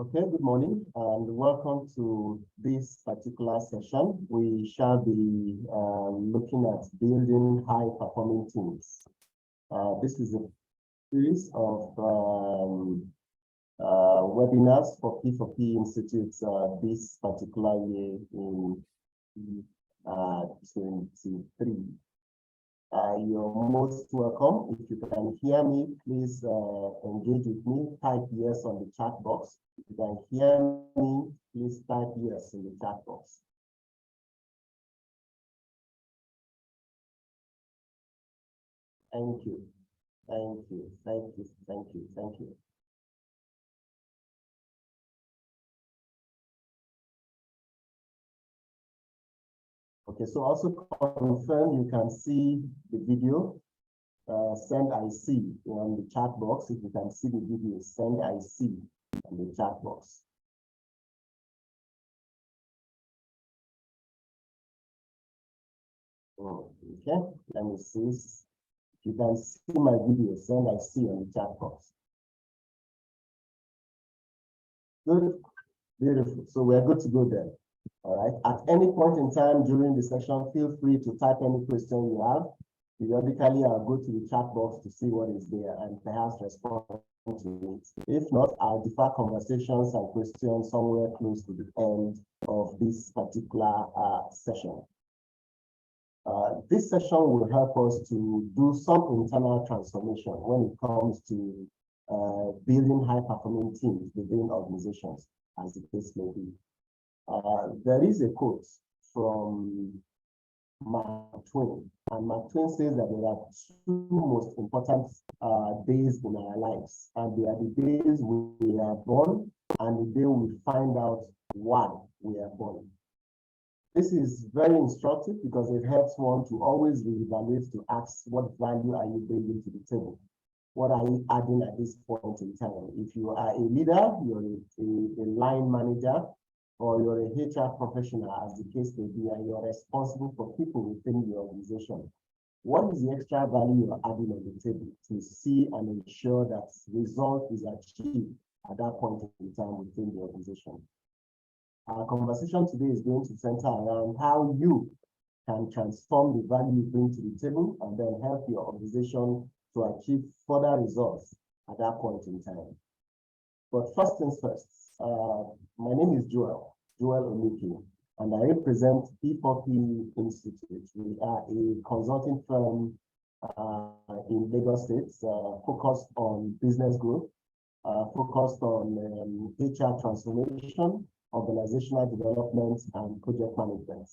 Okay, good morning and welcome to this particular session. We shall be looking at building high-performing teams. This is a series of webinars for P4P Institutes this particular year in 23. You're most welcome. If you can hear me, please engage with me. Type yes on the chat box. If you can hear me, please type yes in the chat box. Thank you. Thank you. Thank you. Thank you. Thank you. Okay, so also confirm you can see the video. Send I see on the chat box. If you can see the video, send I see on the chat box. Okay, let me see. If you can see my video, send I see on the chat box. Good, beautiful. So we're good to go then. All right. At any point in time during the session, feel free to type any question you have. Periodically, I'll go to the chat box to see what is there and perhaps respond to it. If not, I'll defer conversations and questions somewhere close to the end of this particular session. This session will help us to do some internal transformation when it comes to building high-performing teams within organizations, as the case may be. There is a quote from Mark Twain, and Mark Twain says that there are two most important days in our lives, and they are the days we are born and the day we find out why we are born. This is very instructive because it helps one to always reevaluate, to ask what value are you bringing to the table? What are you adding at this point in time? If you are a leader, you're a line manager, or you're a HR professional, as the case may be, and you're responsible for people within the organization, what is the extra value you're adding on the table to see and ensure that result is achieved at that point in time within the organization? Our conversation today is going to center around how you can transform the value you bring to the table and then help your organization to achieve further results at that point in time. But first things first, my name is Joel Oniki, and I represent P4P Institute. We are a consulting firm in Lagos State, focused on business growth, focused on HR transformation, organizational development, and project management.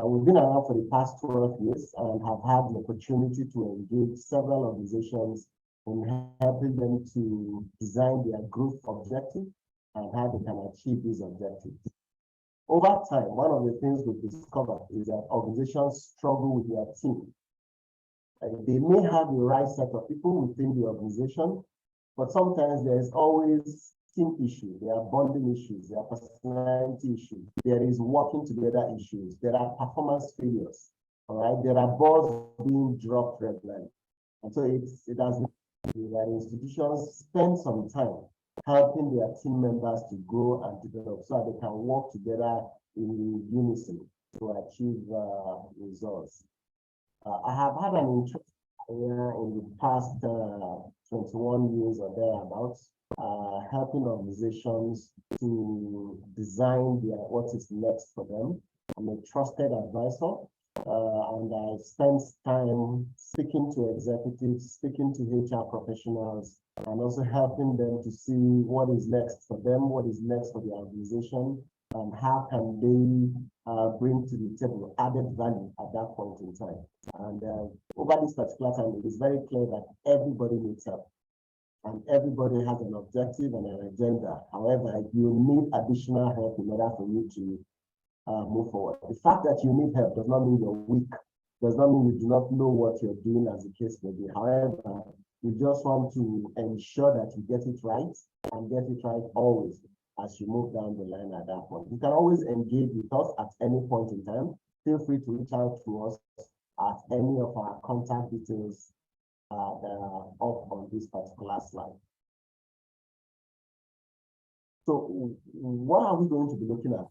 We've been around for the past 12 years and have had the opportunity to engage several organizations in helping them to design their growth objective and how they can achieve these objectives. Over time, one of the things we've discovered is that organizations struggle with their team. They may have the right set of people within the organization, but sometimes there's always team issues, there are bonding issues, there are personality issues, there is working together issues, there are performance failures, all right? There are balls being dropped regularly. And so it has been that institutions spend some time helping their team members to grow and develop so that they can work together in unison to achieve results. I have had an interest in the past 21 years or thereabouts, helping organizations to design what is next for them. I'm a trusted advisor, and I spent time speaking to executives, speaking to HR professionals, and also helping them to see what is next for them, what is next for the organization, and how can they bring to the table added value at that point in time. And over this particular time, it is very clear that everybody needs help. And everybody has an objective and an agenda. However, you need additional help in order for you to move forward. The fact that you need help does not mean you're weak, does not mean you do not know what you're doing, as the case may be. However, you just want to ensure that you get it right and get it right always as you move down the line at that point. You can always engage with us at any point in time. Feel free to reach out to us at any of our contact details that are up on this particular slide. So what are we going to be looking at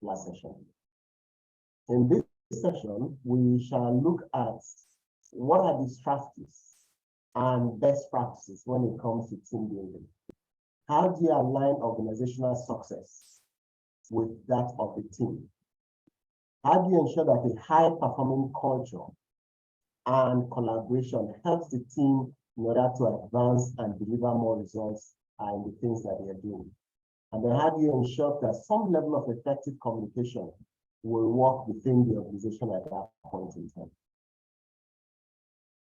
last session? In this session, we shall look at what are the strategies and best practices when it comes to team building. How do you align organizational success with that of the team? How do you ensure that a high-performing culture and collaboration helps the team in order to advance and deliver more results in the things that they are doing? And then how do you ensure that some level of effective communication will work within the organization at that point in time?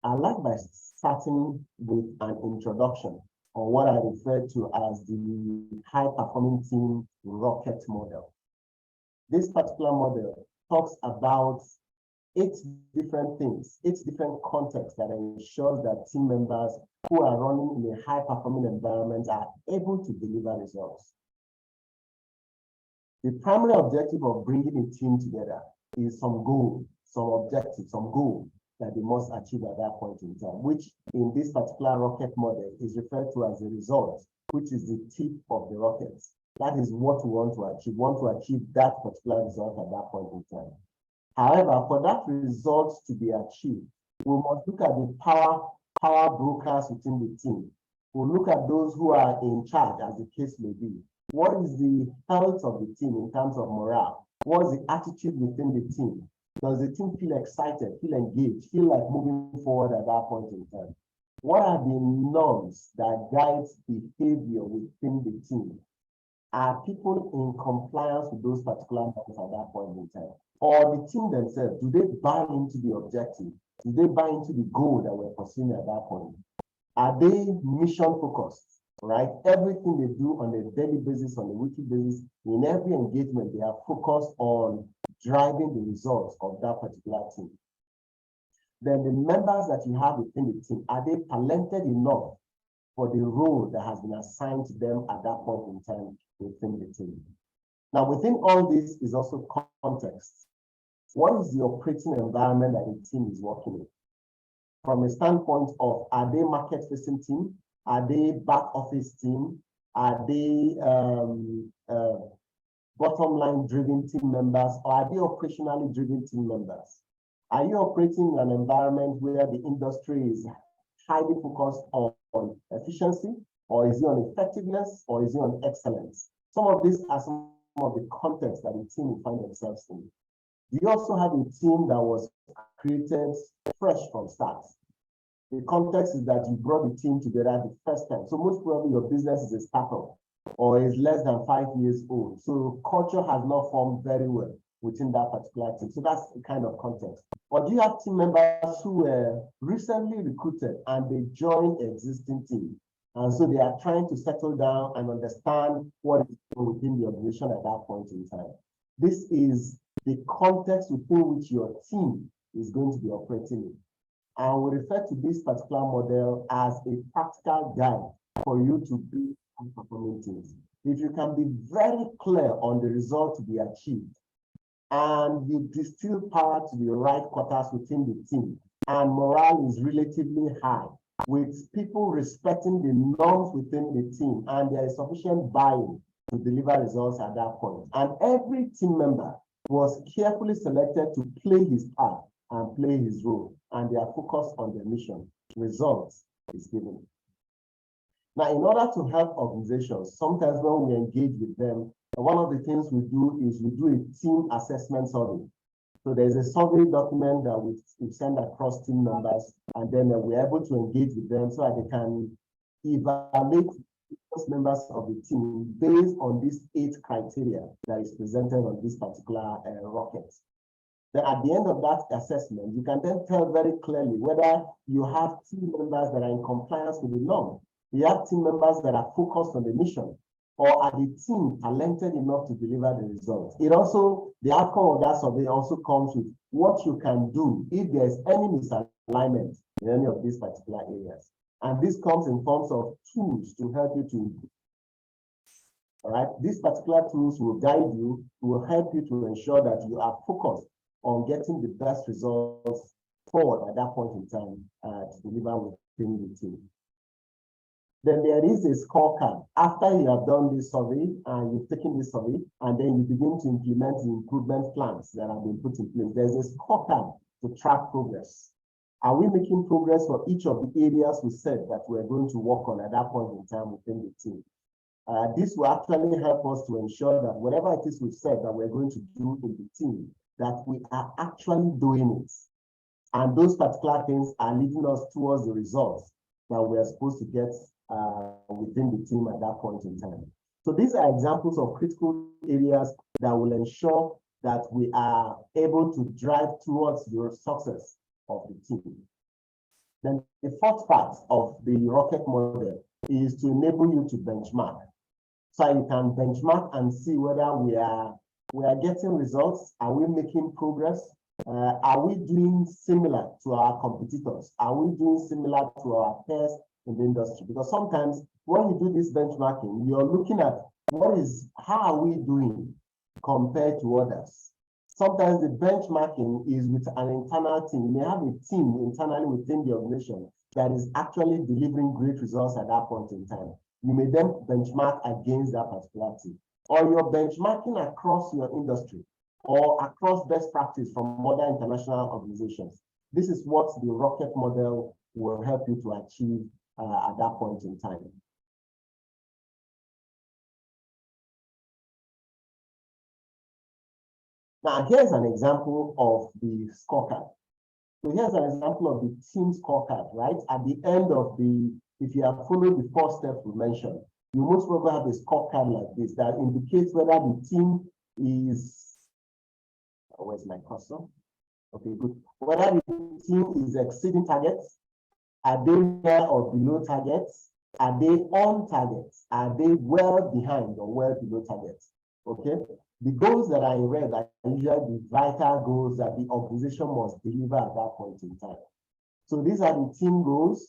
I'd like by starting with an introduction on what I refer to as the high-performing team rocket model. This particular model talks about 8 different things, 8 different contexts that ensures that team members who are running in a high-performing environment are able to deliver results. The primary objective of bringing a team together is some goal, some objective, some goal that they must achieve at that point in time, which in this particular rocket model is referred to as the result, which is the tip of the rocket. That is what we want to achieve. We want to achieve that particular result at that point in time. However, for that result to be achieved, we must look at the power brokers within the team. We'll look at those who are in charge, as the case may be. What is the health of the team in terms of morale? What is the attitude within the team? Does the team feel excited, feel engaged, feel like moving forward at that point in time? What are the norms that guide behavior within the team? Are people in compliance with those particular norms at that point in time? Or the team themselves, do they buy into the objective? Do they buy into the goal that we're pursuing at that point? Are they mission focused? Right? Everything they do on a daily basis, on a weekly basis, in every engagement, they are focused on driving the results of that particular team. Then the members that you have within the team, are they talented enough for the role that has been assigned to them at that point in time within the team? Now, within all this is also context. What is the operating environment that the team is working in? From a standpoint of, are they market-facing team? Are they back office team? Are they bottom line driven team members? Or are they operationally driven team members? Are you operating in an environment where the industry is highly focused on efficiency? Or is it on effectiveness? Or is it on excellence? Some of these are some of the contexts that the team will find themselves in. Do you also have a team that was created fresh from start? The context is that you brought the team together the first time. So most probably your business is a startup or is less than 5 years old. So culture has not formed very well within that particular team. So that's the kind of context. Or do you have team members who were recently recruited and they joined existing team? And so they are trying to settle down and understand what is within the organization at that point in time. This is the context within which your team is going to be operating in. And we refer to this particular model as a practical guide for you to build high-performing teams. If you can be very clear on the result to be achieved, and you distill power to the right quarters within the team, and morale is relatively high, with people respecting the norms within the team, and there is sufficient buy-in to deliver results at that point. And every team member was carefully selected to play his part and play his role, and they are focused on their mission. Results is given. Now, in order to help organizations, sometimes when we engage with them, one of the things we do is we do a team assessment survey. So there's a survey document that we send across team members, and then we're able to engage with them so that they can evaluate members of the team based on these 8 criteria that is presented on this particular rocket. Then at the end of that assessment, you can then tell very clearly whether you have team members that are in compliance with the norm, you have team members that are focused on the mission, or are the team talented enough to deliver the results. It also, the outcome of that survey also comes with what you can do if there's any misalignment in any of these particular areas. And this comes in forms of tools to help you to improve. All right, these particular tools will guide you, will help you to ensure that you are focused on getting the best results forward at that point in time to deliver within the team. Then there is a scorecard. After you have done this survey and you've taken this survey, and then you begin to implement the improvement plans that have been put in place, there's a scorecard to track progress. Are we making progress for each of the areas we said that we're going to work on at that point in time within the team? This will actually help us to ensure that whatever it is we've said that we're going to do in the team, that we are actually doing it. And those particular things are leading us towards the results that we're supposed to get within the team at that point in time. So these are examples of critical areas that will ensure that we are able to drive towards the success of the team. Then the fourth part of the rocket model is to enable you to benchmark. So you can benchmark and see whether we are getting results. Are we making progress? Are we doing similar to our competitors? Are we doing similar to our peers in the industry? Because sometimes when you do this benchmarking, you're looking at how are we doing compared to others. Sometimes the benchmarking is with an internal team. You may have a team internally within the organization that is actually delivering great results at that point in time. You may then benchmark against that particular team. Or you're benchmarking across your industry or across best practice from other international organizations. This is what the rocket model will help you to achieve at that point in time. Now, here's an example of the scorecard. So here's an example of the team scorecard, right? At the end of if you have followed the 4 steps we mentioned, you most probably have a scorecard like this that indicates whether the team is, where's my cursor? Okay, good. Whether the team is exceeding targets, are they near or below targets? Are they on targets? Are they well behind or well below targets? Okay. The goals that are in red are usually the vital goals that the organization must deliver at that point in time. So these are the team goals,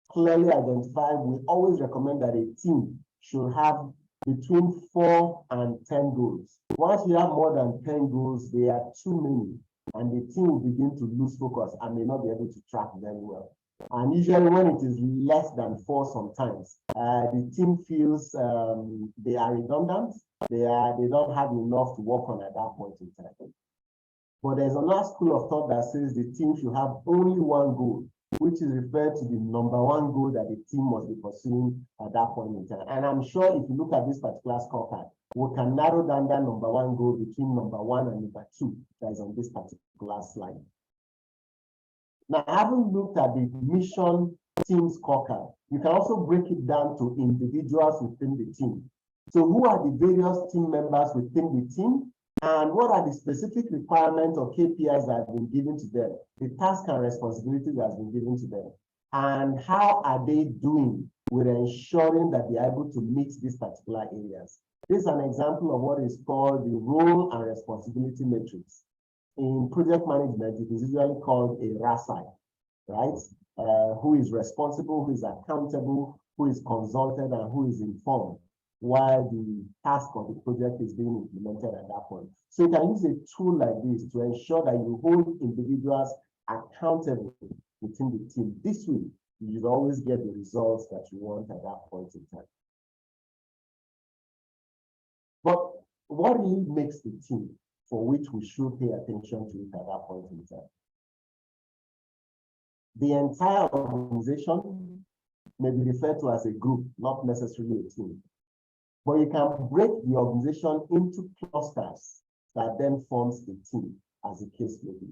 clearly identified. We always recommend that a team should have between 4 and 10 goals. Once you have more than 10 goals, they are too many, and the team will begin to lose focus and may not be able to track very well. And usually when it is less than 4 sometimes, the team feels they are redundant, they don't have enough to work on at that point in time. But there's another school of thought that says the team should have only 1 goal, which is referred to the number 1 goal that the team must be pursuing at that point in time. And I'm sure if you look at this particular scorecard, we can narrow down that number 1 goal between number 1 and number 2 that is on this particular slide. Now, having looked at the mission team scorecard, you can also break it down to individuals within the team. So who are the various team members within the team, and what are the specific requirements or KPIs that have been given to them, the tasks and responsibilities that have been given to them, and how are they doing with ensuring that they are able to meet these particular areas. This is an example of what is called the role and responsibility matrix. In project management, it is usually called a RASI, right? Who is responsible, who is accountable, who is consulted, and who is informed while the task of the project is being implemented at that point. So you can use a tool like this to ensure that you hold individuals accountable within the team. This way, you should always get the results that you want at that point in time. But what really makes the team for which we should pay attention to it at that point in time? The entire organization may be referred to as a group, not necessarily a team. But you can break the organization into clusters that then forms a team, as the case may be.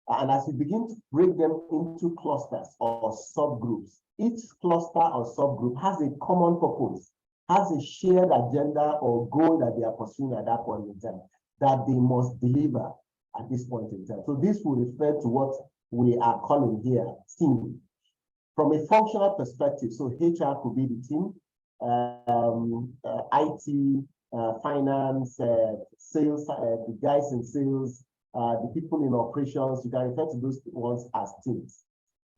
And as you begin to break them into clusters or subgroups, each cluster or subgroup has a common purpose, has a shared agenda or goal that they are pursuing at that point in time, that they must deliver at this point in time. So this will refer to what we are calling here team. From a functional perspective, so HR could be the team, IT, finance, sales, the guys in sales, the people in operations, you can refer to those ones as teams.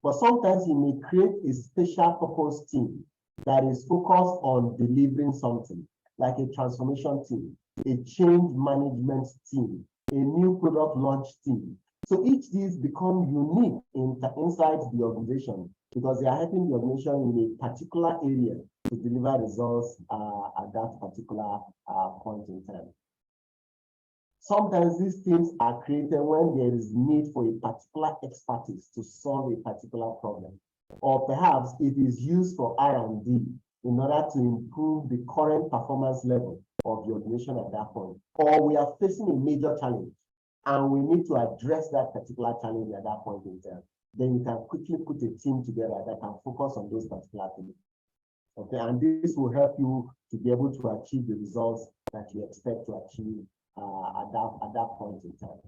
But sometimes you may create a special purpose team that is focused on delivering something, like a transformation team, a change management team, a new product launch team. So each of these become unique inside the organization because they are helping the organization in a particular area to deliver results at that particular point in time. Sometimes these teams are created when there is need for a particular expertise to solve a particular problem, or perhaps it is used for R&D in order to improve the current performance level of the organization at that point, or we are facing a major challenge and we need to address that particular challenge at that point in time. Then you can quickly put a team together that can focus on those particular things. Okay, and this will help you to be able to achieve the results that you expect to achieve at that point in time.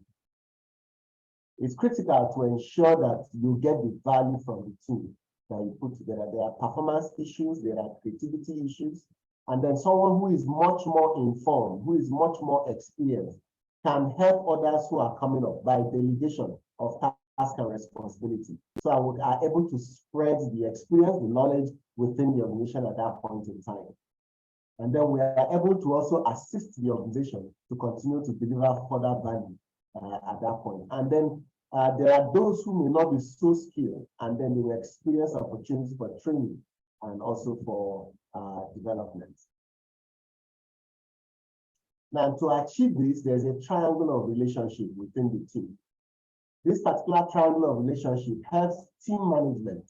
It's critical to ensure that you get the value from the team that you put together. There are performance issues, there are creativity issues, and then someone who is much more informed, who is much more experienced, can help others who are coming up by delegation of task and responsibility. So we are able to spread the experience, the knowledge within the organization at that point in time. And then we are able to also assist the organization to continue to deliver further value at that point. And then there are those who may not be so skilled, and then they will experience opportunities for training and also for development. Now, to achieve this, there's a triangle of relationship within the team. This particular triangle of relationship helps team management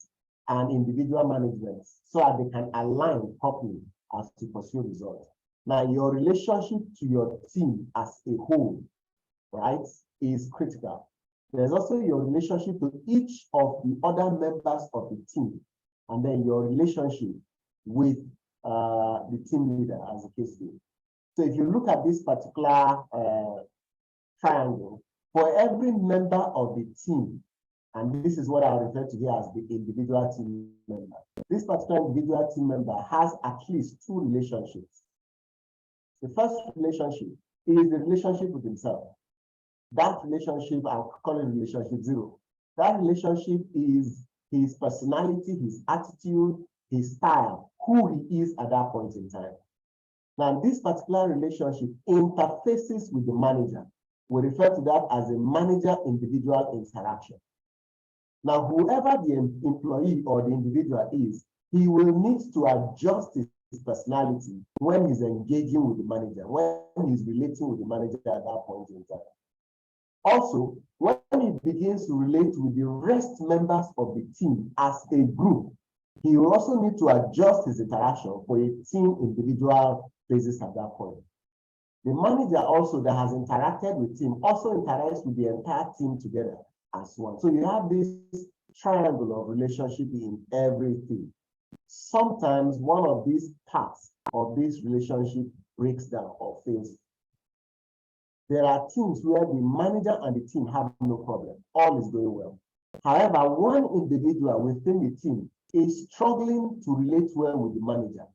and individual management so that they can align properly as to pursue results. Now, your relationship to your team as a whole, right, is critical. There's also your relationship to each of the other members of the team, and then your relationship with the team leader, as the case is. So if you look at this particular triangle, for every member of the team, and this is what I refer to here as the individual team member, this particular individual team member has at least two relationships. The first relationship is the relationship with himself. That relationship, I'll call it relationship zero. That relationship is his personality, his attitude, his style, who he is at that point in time. Now, this particular relationship interfaces with the manager. We refer to that as a manager-individual interaction. Now, whoever the employee or the individual is, he will need to adjust his personality when he's engaging with the manager, when he's relating with the manager at that point in time. Also, when he begins to relate with the rest members of the team as a group, he will also need to adjust his interaction for a team individual basis at that point. The manager also that has interacted with team also interacts with the entire team together as one. So you have this triangle of relationship in everything. Sometimes one of these parts of this relationship breaks down or fails. There are teams where the manager and the team have no problem. All is going well. However, one individual within the team is struggling to relate well with the manager.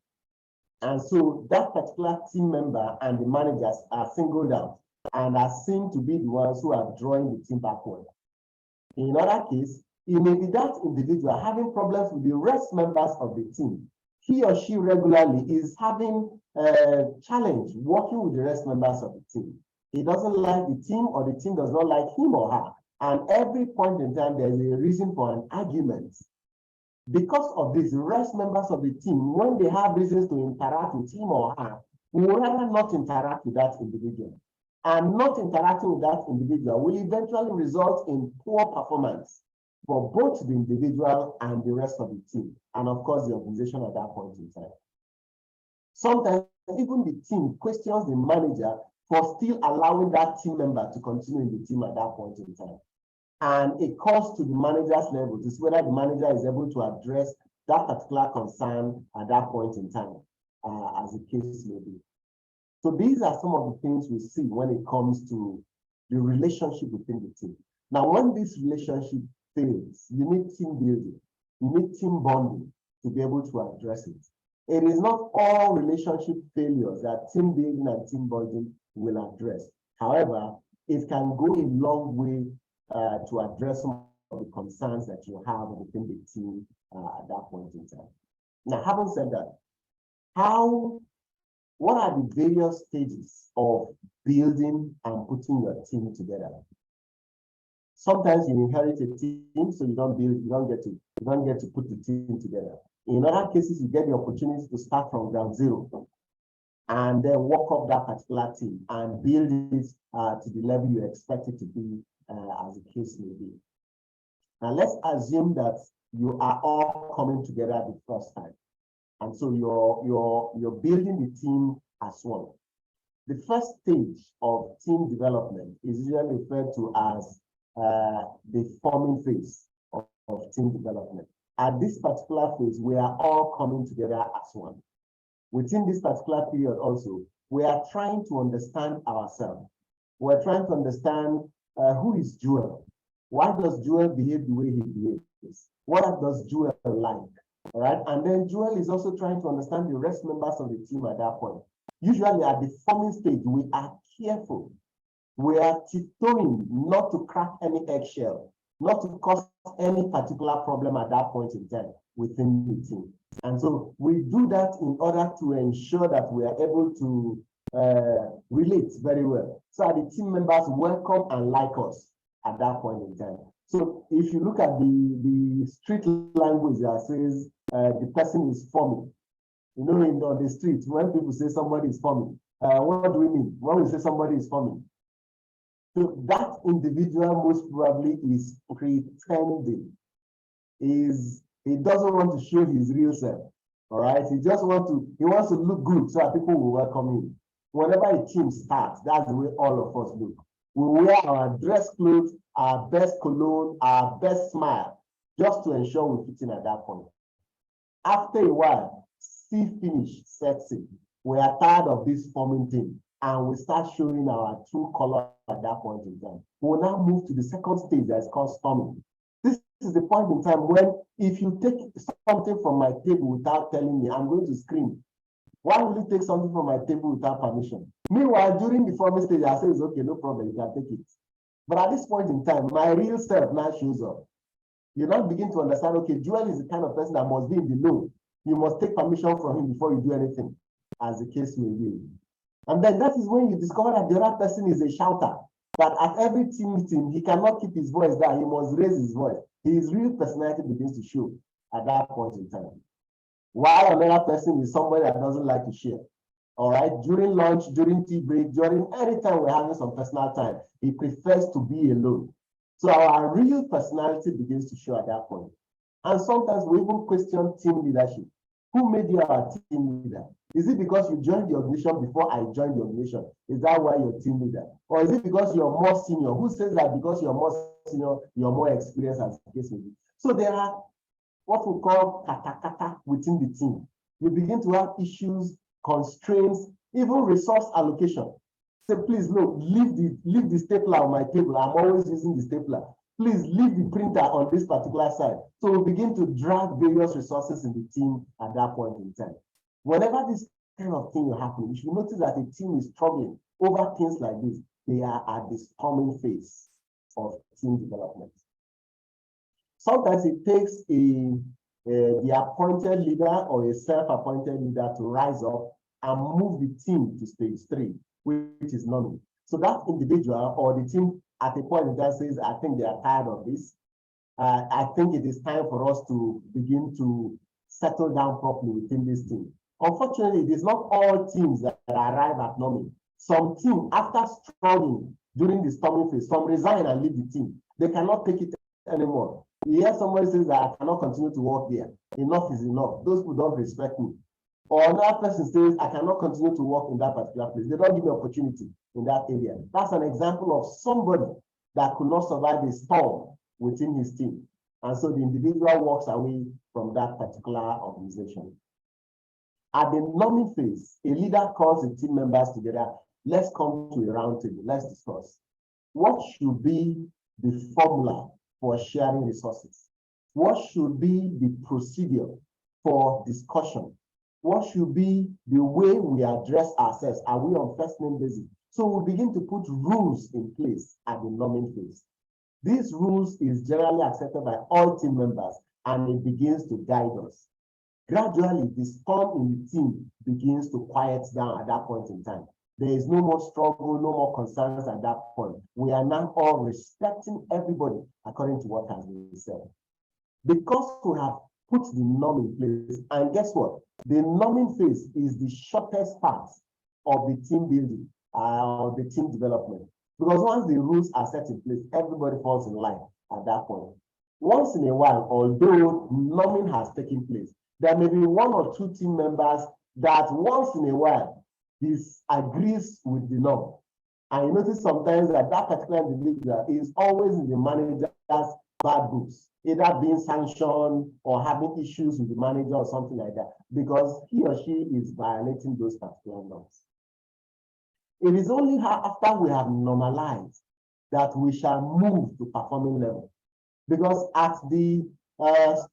And so that particular team member and the managers are singled out and are seen to be the ones who are drawing the team backward. In other case, it may be that individual having problems with the rest members of the team. He or she regularly is having a challenge working with the rest members of the team. He doesn't like the team, or the team does not like him or her. And every point in time, there's a reason for an argument. Because of this, the rest members of the team, when they have reasons to interact with him or her, will rather not interact with that individual. And not interacting with that individual will eventually result in poor performance for both the individual and the rest of the team, and of course the organization at that point in time. Sometimes even the team questions the manager for still allowing that team member to continue in the team at that point in time. And it comes to the manager's level to see whether the manager is able to address that particular concern at that point in time, as the case may be. So these are some of the things we see when it comes to the relationship within the team. Now, when this relationship fails, you need team building, you need team bonding to be able to address it. It is not all relationship failures that team building and team bonding will address. However, it can go a long way to address some of the concerns that you have within the team at that point in time. Now, having said that, what are the various stages of building and putting your team together? Sometimes you inherit a team, so you don't get to You don't get to put the team together. In other cases, you get the opportunity to start from ground zero and then work up that particular team and build it to the level you expect it to be, as the case may be. Now, let's assume that you are all coming together the first time. And so you're building the team as one. The first stage of team development is usually referred to as the forming phase of team development. At this particular phase, we are all coming together as one. Within this particular period also, we are trying to understand ourselves. We're trying to understand who is Joel? Why does Joel behave the way he behaves? What does Joel like? All right, and then Joel is also trying to understand the rest members of the team at that point. Usually at the forming stage, we are careful. We are tiptoeing not to crack any eggshell, not to cause any particular problem at that point in time within the team. And so we do that in order to ensure that we are able to relate very well. So the team members welcome and like us at that point in time. So if you look at the street language that says the person is forming, you know, on the street, when people say somebody is forming, what do we mean when we say somebody is forming? So that individual most probably is pretending. He doesn't want to show his real self. All right, he wants to look good so that people will welcome him. Whenever a team starts, that's the way all of us look. We wear our dress clothes, our best cologne, our best smile, just to ensure we fit in at that point. After a while, see finish sets in. We are tired of this forming thing, and we start showing our true color at that point in time. We will now move to the second stage that is called storming. This is the point in time when if you take something from my table without telling me, I'm going to scream. Why will you take something from my table without permission? Meanwhile, during the forming stage, I say, it's okay, no problem, you can take it. But at this point in time, my real self now shows up. You now begin to understand, okay, Joel is the kind of person that must be in the know. You must take permission from him before you do anything, as the case may be. And then that is when you discover that the other person is a shouter, that at every team meeting, he cannot keep his voice down, he must raise his voice. His real personality begins to show at that point in time. While another person is somebody that doesn't like to share. All right, during lunch, during tea break, during any time we're having some personal time, he prefers to be alone. So our real personality begins to show at that point. And sometimes we even question team leadership. Who made you our team leader? Is it because you joined the organization before I joined the organization? Is that why you're team leader? Or is it because you're more senior? Who says that because you're more senior, you're more experienced as the case may be? So there are what we call kata within the team. You begin to have issues, constraints, even resource allocation. Say, please, no, leave the stapler on my table. I'm always using the stapler. Please leave the printer on this particular side. So we begin to drag various resources in the team at that point in time. Whenever this kind of thing will happen, you should notice that a team is struggling over things like this. They are at the storming phase of team development. Sometimes it takes the appointed leader or a self-appointed leader to rise up and move the team to stage 3, which is nominee. So that individual or the team at a point in time says, I think they are tired of this. I think it is time for us to begin to settle down properly within this team. Unfortunately, it is not all teams that arrive at nominee. Some team, after struggling during the storming phase, some resign and leave the team. They cannot take it anymore. You hear somebody says that I cannot continue to work there. Enough is enough. Those who don't respect me. Or another person says, I cannot continue to work in that particular place. They don't give me opportunity in that area. That's an example of somebody that could not survive the storm within his team. And so the individual walks away from that particular organization. At the nominee phase, a leader calls the team members together. Let's come to a round table. Let's discuss. What should be the formula for sharing resources? What should be the procedure for discussion? What should be the way we address ourselves? Are we on first name basis? So we begin to put rules in place at the nominee phase. These rules is generally accepted by all team members and it begins to guide us. Gradually, the storm in the team begins to quiet down at that point in time. There is no more struggle, no more concerns at that point. We are now all respecting everybody according to what has been said. Because we have put the norm in place, and guess what? The norming phase is the shortest part of the team building or the team development. Because once the rules are set in place, everybody falls in line at that point. Once in a while, although norming has taken place, there may be one or two team members that once in a while disagrees with the norm. And you notice sometimes that that particular individual is always in the manager's bad books, either being sanctioned or having issues with the manager or something like that, because he or she is violating those particular norms. It is only after we have normalized that we shall move to performing level. Because at the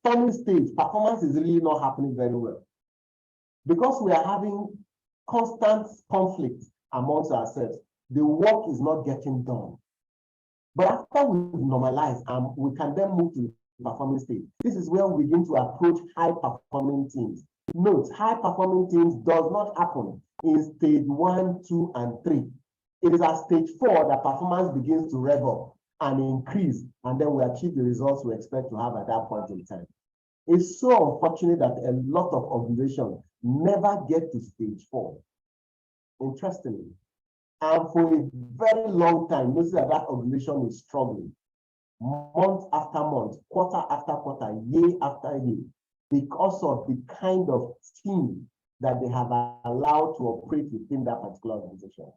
storming stage, performance is really not happening very well. Because we are having constant conflict amongst ourselves, the work is not getting done. But after we normalize, we can then move to the performing stage. This is where we begin to approach high-performing teams. Note, high-performing teams does not happen in stage 1, 2, and 3. It is at stage 4 that performance begins to rev up and increase, and then we achieve the results we expect to have at that point in time. It's so unfortunate that a lot of organizations never get to stage 4. Interestingly. And for a very long time, notice that that organization is struggling. Month after month, quarter after quarter, year after year, because of the kind of team that they have allowed to operate within that particular organization.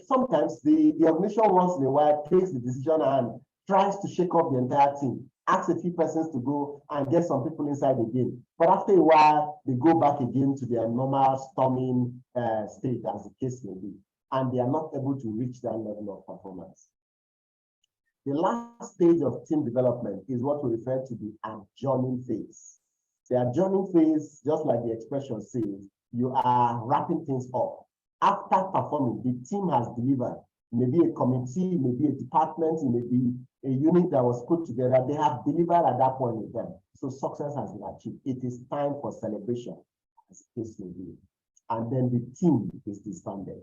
Sometimes the organization once in a while takes the decision and tries to shake up the entire team, asks a few persons to go and get some people inside again. But after a while, they go back again to their normal storming state, as the case may be, and they are not able to reach that level of performance. The last stage of team development is what we refer to the adjourning phase. The adjourning phase, just like the expression says, you are wrapping things up. After performing, the team has delivered. Maybe a committee, maybe a department, maybe a unit that was put together, they have delivered at that point in time. So success has been achieved. It is time for celebration, as the case may be. And then the team is disbanded.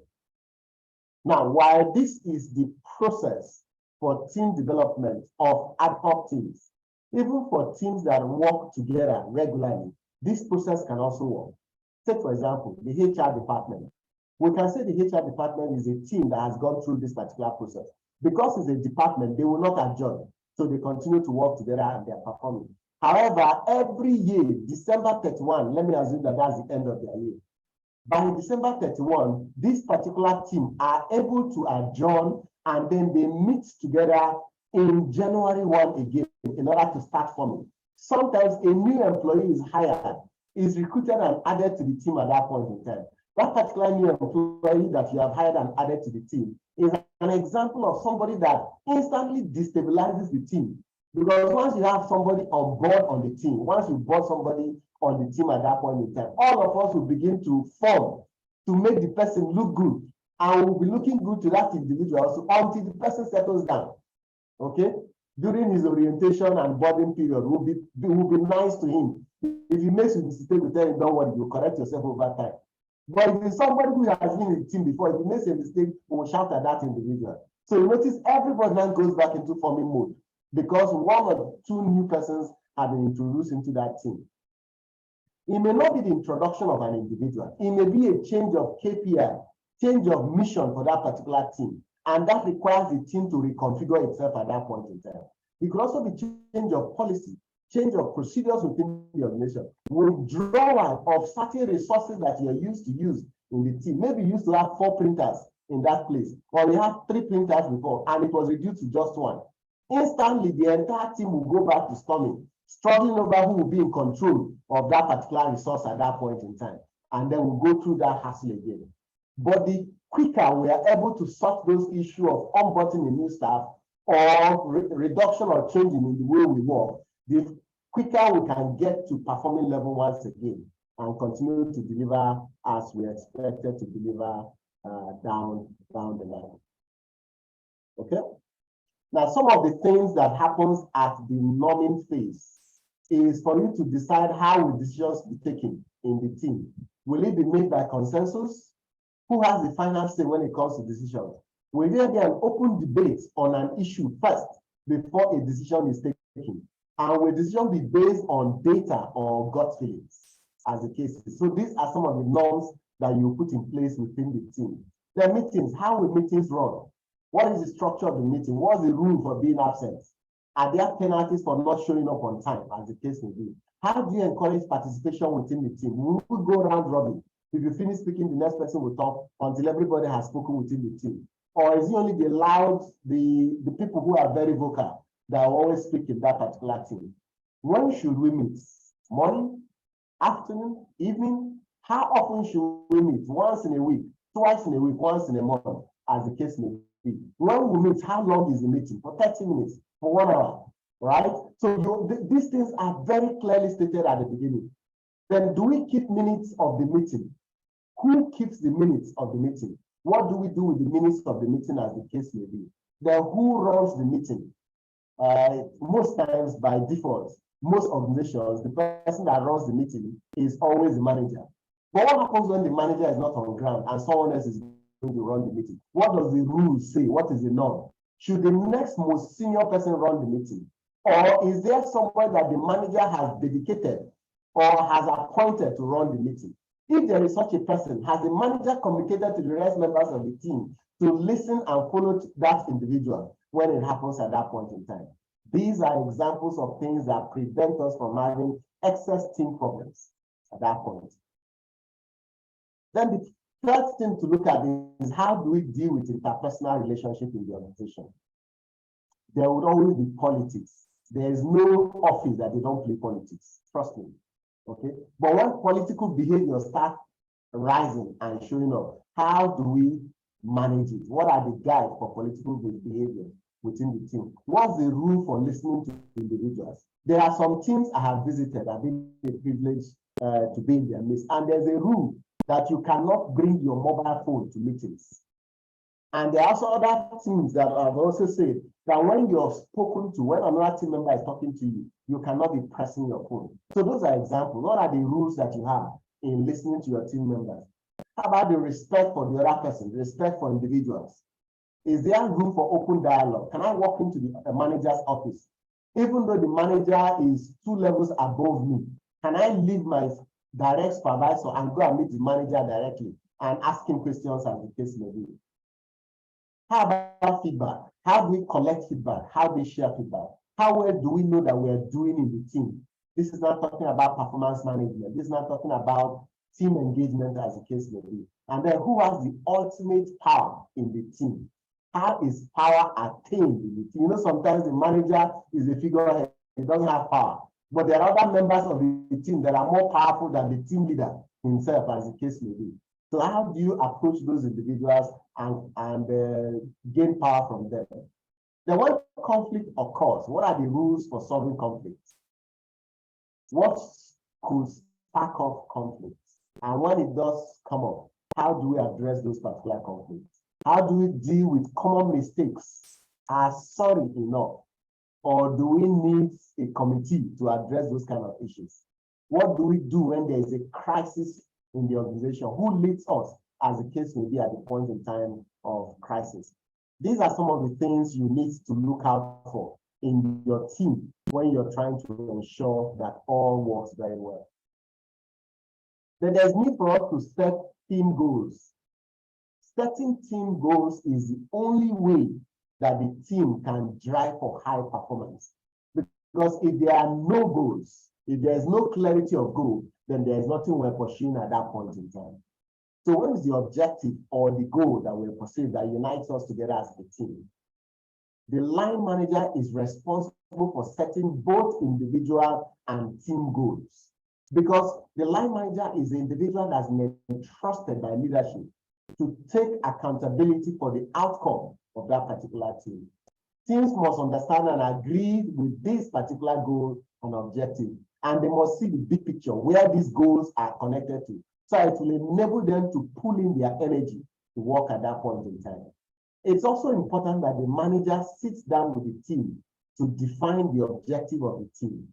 Now, while this is the process for team development of ad hoc teams, even for teams that work together regularly, this process can also work. Take, for example, the HR department. We can say the HR department is a team that has gone through this particular process. Because it's a department, they will not adjourn. So they continue to work together and they are performing. However, every year, December 31, let me assume that that's the end of their year. By December 31, this particular team are able to adjourn and then they meet together in January 1 again in order to start forming. Sometimes a new employee is hired, is recruited and added to the team at that point in time. That particular new employee that you have hired and added to the team is an example of somebody that instantly destabilizes the team. Because once you have somebody on board on the team, once you brought somebody on the team at that point in time, all of us will begin to form to make the person look good. And we'll be looking good to that individual also until the person settles down. Okay? During his orientation and boarding period, we'll be nice to him. If he makes a mistake, we tell him, don't worry, you'll correct yourself over time. But if it's somebody who has been in the team before, if he makes a mistake, we will shout at that individual. So you notice everybody now goes back into forming mode because one or two new persons have been introduced into that team. It may not be the introduction of an individual. It may be a change of KPI, change of mission for that particular team. And that requires the team to reconfigure itself at that point in time. It could also be change of policy, change of procedures within the organization, withdrawal of certain resources that you're used to use in the team. Maybe you used to have 4 printers in that place, or we have 3 printers before, and it was reduced to just 1. Instantly, the entire team will go back to storming, struggling over who will be in control of that particular resource at that point in time. And then we'll go through that hassle again. But the quicker we are able to sort those issues of onboarding a new staff or reduction or changing in the way we work, the quicker we can get to performing level once again and continue to deliver as we expected to deliver down the line. Okay? Now, some of the things that happens at the norming phase is for you to decide how will decisions be taken in the team. Will it be made by consensus? Who has the final say when it comes to decisions? Will there be an open debate on an issue first before a decision is taken? And will decision be based on data or gut feelings, as the case is? So these are some of the norms that you put in place within the team. The meetings, how will meetings run? What is the structure of the meeting? What's the rule for being absent? Are there penalties for not showing up on time, as the case may be? How do you encourage participation within the team? We will go round robin. If you finish speaking, the next person will talk until everybody has spoken within the team. Or is it only the loud, the people who are very vocal that will always speak in that particular team? When should we meet? Morning, afternoon, evening? How often should we meet? Once in a week, twice in a week, once in a month, as the case may be. When we meet, how long is the meeting? For 30 minutes, for 1 hour, right? So these things are very clearly stated at the beginning. Then do we keep minutes of the meeting? Who keeps the minutes of the meeting? What do we do with the minutes of the meeting, as the case may be? Then who runs the meeting? Most times by default, most organizations, the person that runs the meeting is always the manager. But what happens when the manager is not on ground and someone else is going to run the meeting? What does the rule say? What is the norm? Should the next most senior person run the meeting? Or is there someone that the manager has dedicated or has appointed to run the meeting? If there is such a person, has the manager communicated to the rest members of the team to listen and follow that individual when it happens at that point in time? These are examples of things that prevent us from having excess team problems at that point. Then the third thing to look at is how do we deal with interpersonal relationship in the organization? There would always be politics. There is no office that they don't play politics. Trust me. Okay. But when political behavior starts rising and showing up, how do we manage it? What are the guides for political behavior within the team? What's the rule for listening to individuals? There are some teams I have visited, I've been privileged to be in their midst, and there's a rule that you cannot bring your mobile phone to meetings. And there are also other teams that I've also said that when you're spoken to, when another team member is talking to you, you cannot be pressing your phone. So those are examples. What are the rules that you have in listening to your team members? How about the respect for the other person, the respect for individuals? Is there room for open dialogue? Can I walk into the manager's office? Even though the manager is 2 levels above me, can I leave my direct supervisor and go and meet the manager directly and ask him questions as the case may be? How about feedback? How do we collect feedback? How do we share feedback? How well do we know that we are doing in the team? This is not talking about performance management. This is not talking about team engagement as the case may be. And then who has the ultimate power in the team? How is power attained in the team? You know, sometimes the manager is a figurehead. He doesn't have power. But there are other members of the team that are more powerful than the team leader himself, as the case may be. So how do you approach those individuals and gain power from them? Then when conflict occurs, what are the rules for solving conflicts? What could spark off conflicts? And when it does come up, how do we address those particular conflicts? How do we deal with common mistakes? Are sorry enough? Or do we need a committee to address those kind of issues? What do we do when there is a crisis in the organization? Who leads us, as the case may be, at the point in time of crisis? These are some of the things you need to look out for in your team when you're trying to ensure that all works very well. Then there's need for us to set team goals. Setting team goals is the only way that the team can drive for high performance. Because if there are no goals, if there is no clarity of goal, then there is nothing we're pursuing at that point in time. So what is the objective or the goal that we're pursuing that unites us together as a team? The line manager is responsible for setting both individual and team goals, because the line manager is the individual that's been entrusted by leadership to take accountability for the outcome of that particular team. Teams must understand and agree with this particular goal and objective, and they must see the big picture where these goals are connected to, so it will enable them to pull in their energy to work at that point in time. It's also important that the manager sits down with the team to define the objective of the team.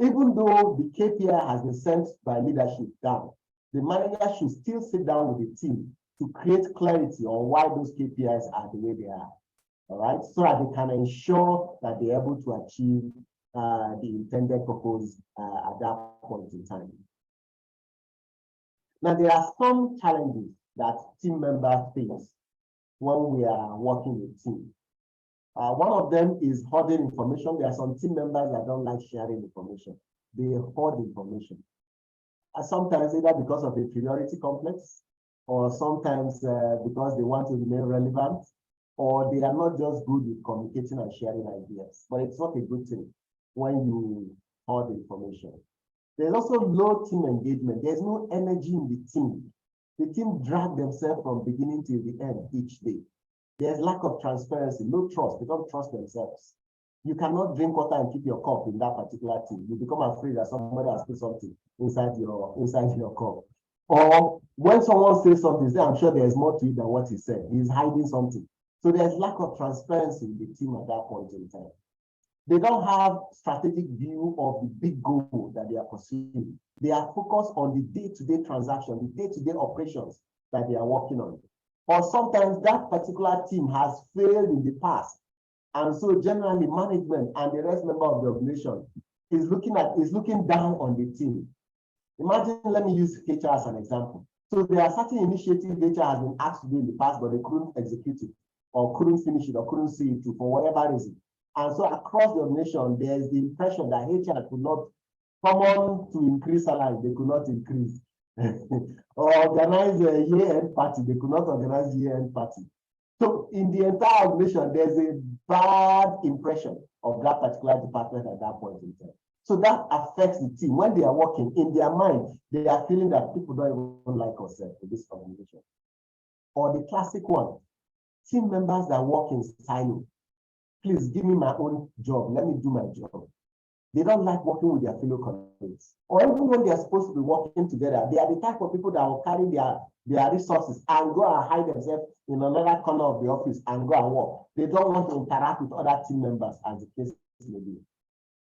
Even though the KPI has been sent by leadership down, the manager should still sit down with the team to create clarity on why those KPIs are the way they are. All right, so that they can ensure that they're able to achieve the intended purpose at that point in time. Now, there are some challenges that team members face when we are working with team. One of them is hoarding information. There are some team members that don't like sharing information. They hoard information. Sometimes either because of inferiority complex, or sometimes because they want to remain relevant, or they are not just good with communicating and sharing ideas. But it's not a good thing when you hoard information. There's also low team engagement. There's no energy in the team. The team drag themselves from beginning to the end each day. There's lack of transparency, no trust. They don't trust themselves. You cannot drink water and keep your cup in that particular team. You become afraid that somebody has put something inside your cup. Or when someone says something, say, I'm sure there's more to it than what he said. He's hiding something. So there's lack of transparency in the team at that point in time. They don't have strategic view of the big goal that they are pursuing. They are focused on the day-to-day transaction, the day-to-day operations that they are working on. Or sometimes that particular team has failed in the past. And so generally management and the rest member of the organization is looking down on the team. Imagine, let me use HR as an example. So there are certain initiatives HR has been asked to do in the past, but they couldn't execute it, or couldn't finish it, or couldn't see it through for whatever reason. And so across the organization, there's the impression that HR could not come on to increase salary, they could not increase. Or organize a year-end party, they could not organize year-end party. So in the entire organization, there's a bad impression of that particular department at that point in time. So that affects the team. When they are working, in their mind, they are feeling that people don't even like us in this organization. Or the classic one, team members that work in silo. Please give me my own job. Let me do my job. They don't like working with their fellow colleagues. Or even when they are supposed to be working together, they are the type of people that will carry their resources and go and hide themselves in another corner of the office and go and work. They don't want to interact with other team members, as the case may be.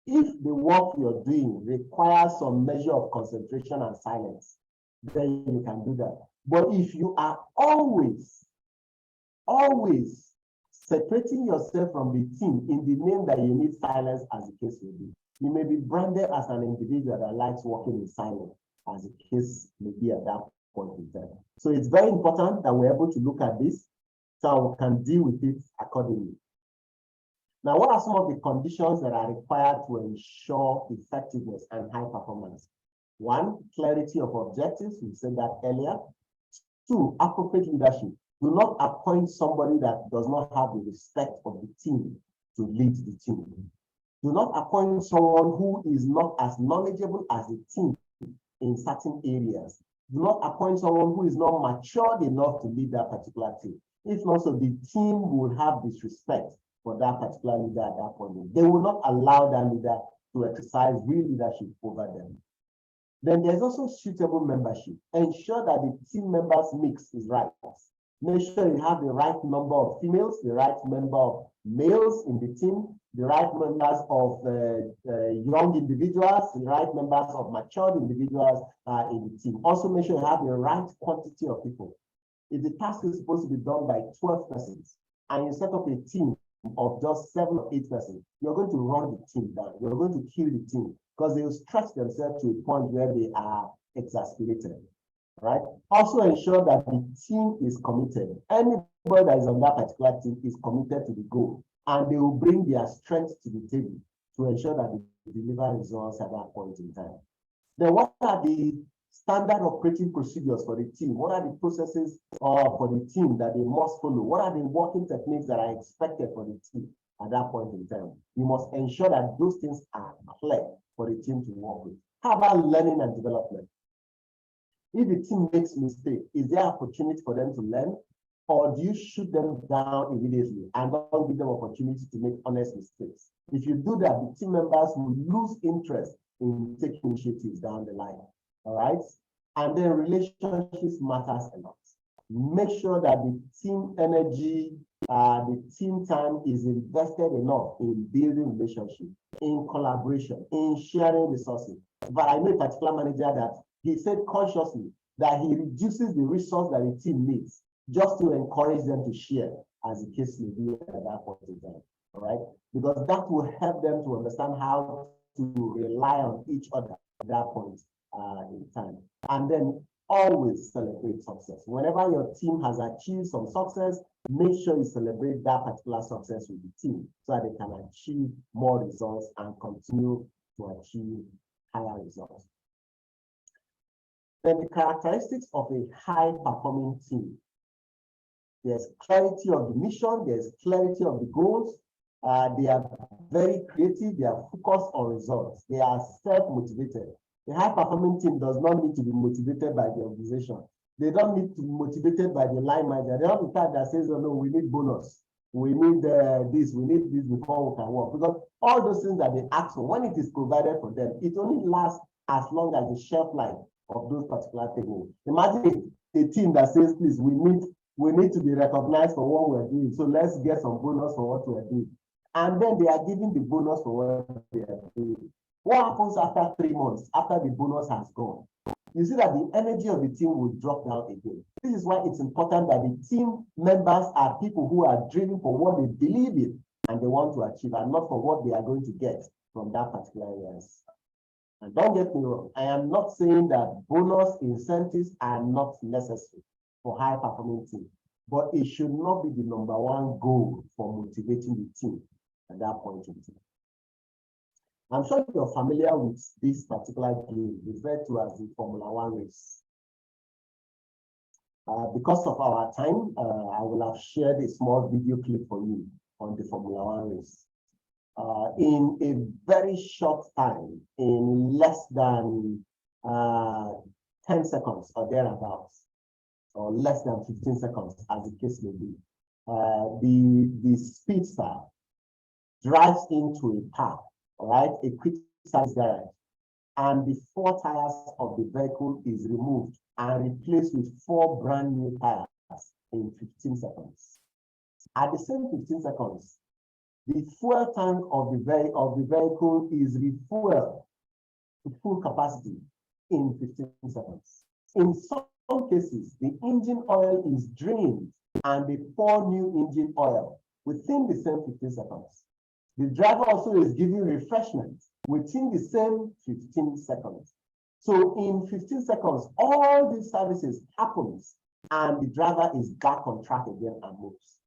If the work you're doing requires some measure of concentration and silence, then you can do that. But if you are always separating yourself from the team in the name that you need silence, as the case may be, you may be branded as an individual that likes working in silence, as the case may be at that point in time. So it's very important that we're able to look at this so we can deal with it accordingly. Now, what are some of the conditions that are required to ensure effectiveness and high performance? One, clarity of objectives. We said that earlier. Two, appropriate leadership. Do not appoint somebody that does not have the respect of the team to lead the team. Do not appoint someone who is not as knowledgeable as the team in certain areas. Do not appoint someone who is not matured enough to lead that particular team. If not, so the team will have disrespect for that particular leader at that point. They will not allow that leader to exercise real leadership over them. Then there's also suitable membership. Ensure that the team members mix is right. Make sure you have the right number of females, the right number of males in the team, the right members of young individuals, the right members of matured individuals in the team. Also make sure you have the right quantity of people. If the task is supposed to be done by 12 persons and you set up a team of just 7 or 8 persons, you're going to run the team down. You're going to kill the team because they will stretch themselves to a point where they are exasperated. Right? Also ensure that the team is committed. Anybody that is on that particular team is committed to the goal, and they will bring their strength to the table to ensure that they deliver results at that point in time. Then what are the standard operating procedures for the team? What are the processes for the team that they must follow? What are the working techniques that are expected for the team at that point in time? You must ensure that those things are clear for the team to work with. How about learning and development? If the team makes mistakes, is there opportunity for them to learn? Or do you shoot them down immediately and don't give them opportunity to make honest mistakes? If you do that, the team members will lose interest in taking initiatives down the line. All right? And then relationships matters a lot. Make sure that the team energy, the team time is invested enough in building relationships, in collaboration, in sharing resources. But I know a particular manager that he said consciously that he reduces the resource that the team needs just to encourage them to share, as the case may be at that point in time. all right? Because that will help them to understand how to rely on each other at that point in time. And then always celebrate success. Whenever your team has achieved some success, make sure you celebrate that particular success with the team so that they can achieve more results and continue to achieve higher results. Then the characteristics of a high-performing team. There's clarity of the mission, there's clarity of the goals. They are very creative, they are focused on results. They are self-motivated. A high-performing team does not need to be motivated by the organization. They don't need to be motivated by the line manager. They're not the type that says, oh no, we need bonus. We need this before we can work. Because all those things that they ask for, when it is provided for them, it only lasts as long as the shelf life of those particular tables. Imagine a team that says, please, we need to be recognized for what we're doing. So let's get some bonus for what we're doing. And then they are giving the bonus for what they are doing. What happens after 3 months, after the bonus has gone? You see that the energy of the team will drop down again. This is why it's important that the team members are people who are driven for what they believe in and they want to achieve, and not for what they are going to get from that particular years. And don't get me wrong, I am not saying that bonus incentives are not necessary for high-performing team, but it should not be the #1 goal for motivating the team at that point in time. I'm sure you're familiar with this particular game referred to as the Formula One race. Because of our time, I will have shared a small video clip for you on the Formula One race. In a very short time, in less than 10 seconds or thereabouts, or less than 15 seconds, as the case may be, the speedster drives into a park, all right, a quick service garage, and the 4 tires of the vehicle is removed and replaced with 4 brand new tires in 15 seconds. At the same 15 seconds, the fuel tank of the vehicle is refueled to full capacity in 15 seconds. In some cases, the engine oil is drained and they pour new engine oil within the same 15 seconds. The driver also is given refreshment within the same 15 seconds. So in 15 seconds, all these services happens and the driver is back on track again and moves.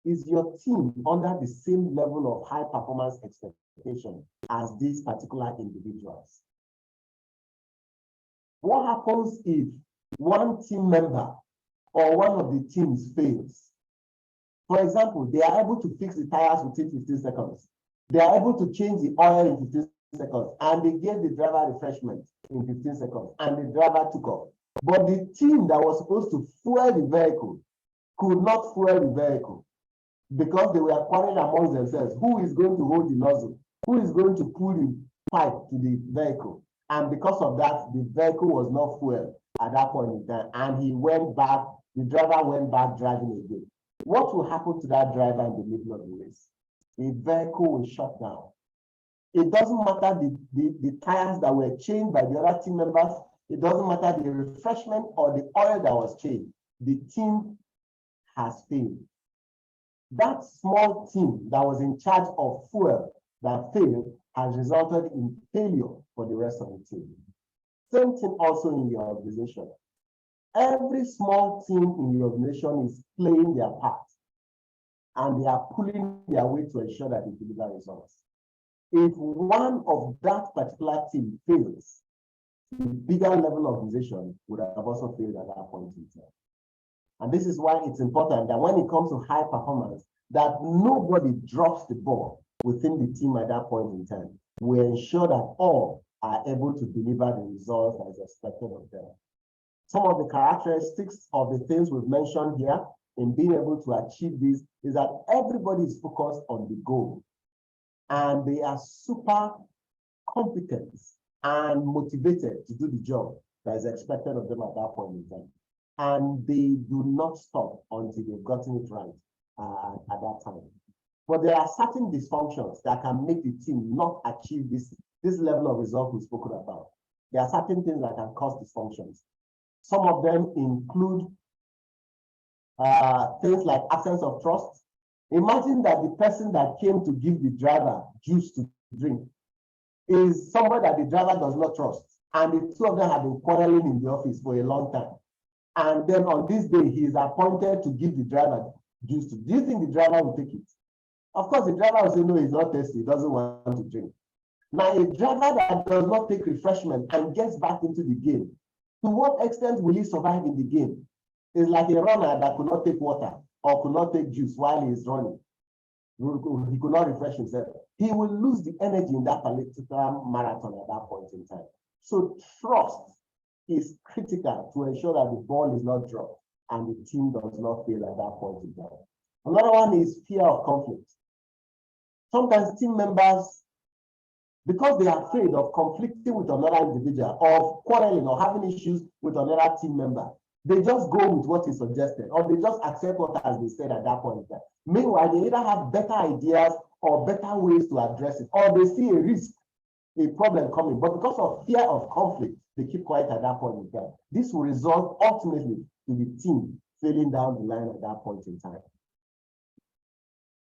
Is your team under the same level of high performance expectation as these particular individuals? What happens if one team member or one of the teams fails? For example, they are able to fix the tires within 15 seconds. They are able to change the oil in 15 seconds, and they gave the driver refreshment in 15 seconds, and the driver took off. But the team that was supposed to fuel the vehicle could not fuel the vehicle because they were quarreling amongst themselves. Who is going to hold the nozzle? Who is going to pull the pipe to the vehicle? And because of that, the vehicle was not fueled at that point in time, and he went back, the driver went back driving again. What will happen to that driver in the middle of the race? The vehicle will shut down. It doesn't matter the tires that were changed by the other team members. It doesn't matter the refreshment or the oil that was changed. The team has failed. That small team that was in charge of fuel that failed has resulted in failure for the rest of the team. Same thing also in the organization. Every small team in the organization is playing their part and they are pulling their weight to ensure that they deliver results. If one of that particular team fails, the bigger level organization would have also failed at that point in time. And this is why it's important that when it comes to high performance, that nobody drops the ball within the team at that point in time. We ensure that all are able to deliver the results that is expected of them. Some of the characteristics of the things we've mentioned here in being able to achieve this is that everybody is focused on the goal and they are super competent and motivated to do the job that is expected of them at that point in time. And they do not stop until they've gotten it right at that time. But there are certain dysfunctions that can make the team not achieve this level of result we've spoken about. There are certain things that can cause dysfunctions. Some of them include things like absence of trust, Imagine that the person that came to give the driver juice to drink is someone that the driver does not trust. And the two of them have been quarreling in the office for a long time. And then on this day, he is appointed to give the driver juice to. Do you think the driver will take it? Of course, the driver will say, no, he's not thirsty. He doesn't want to drink. Now, a driver that does not take refreshment and gets back into the game, to what extent will he survive in the game? It's like a runner that could not take water or could not take juice while he is running. He could not refresh himself. He will lose the energy in that political marathon at that point in time. So trust is critical to ensure that the ball is not dropped and the team does not fail at that point in time. Another one is fear of conflict. Sometimes team members, because they are afraid of conflicting with another individual, of quarreling or having issues with another team member, they just go with what is suggested, or they just accept what has been said at that point in time. Meanwhile, they either have better ideas or better ways to address it, or they see a risk, a problem coming, but because of fear of conflict, they keep quiet at that point in time. This will result ultimately to the team failing down the line at that point in time.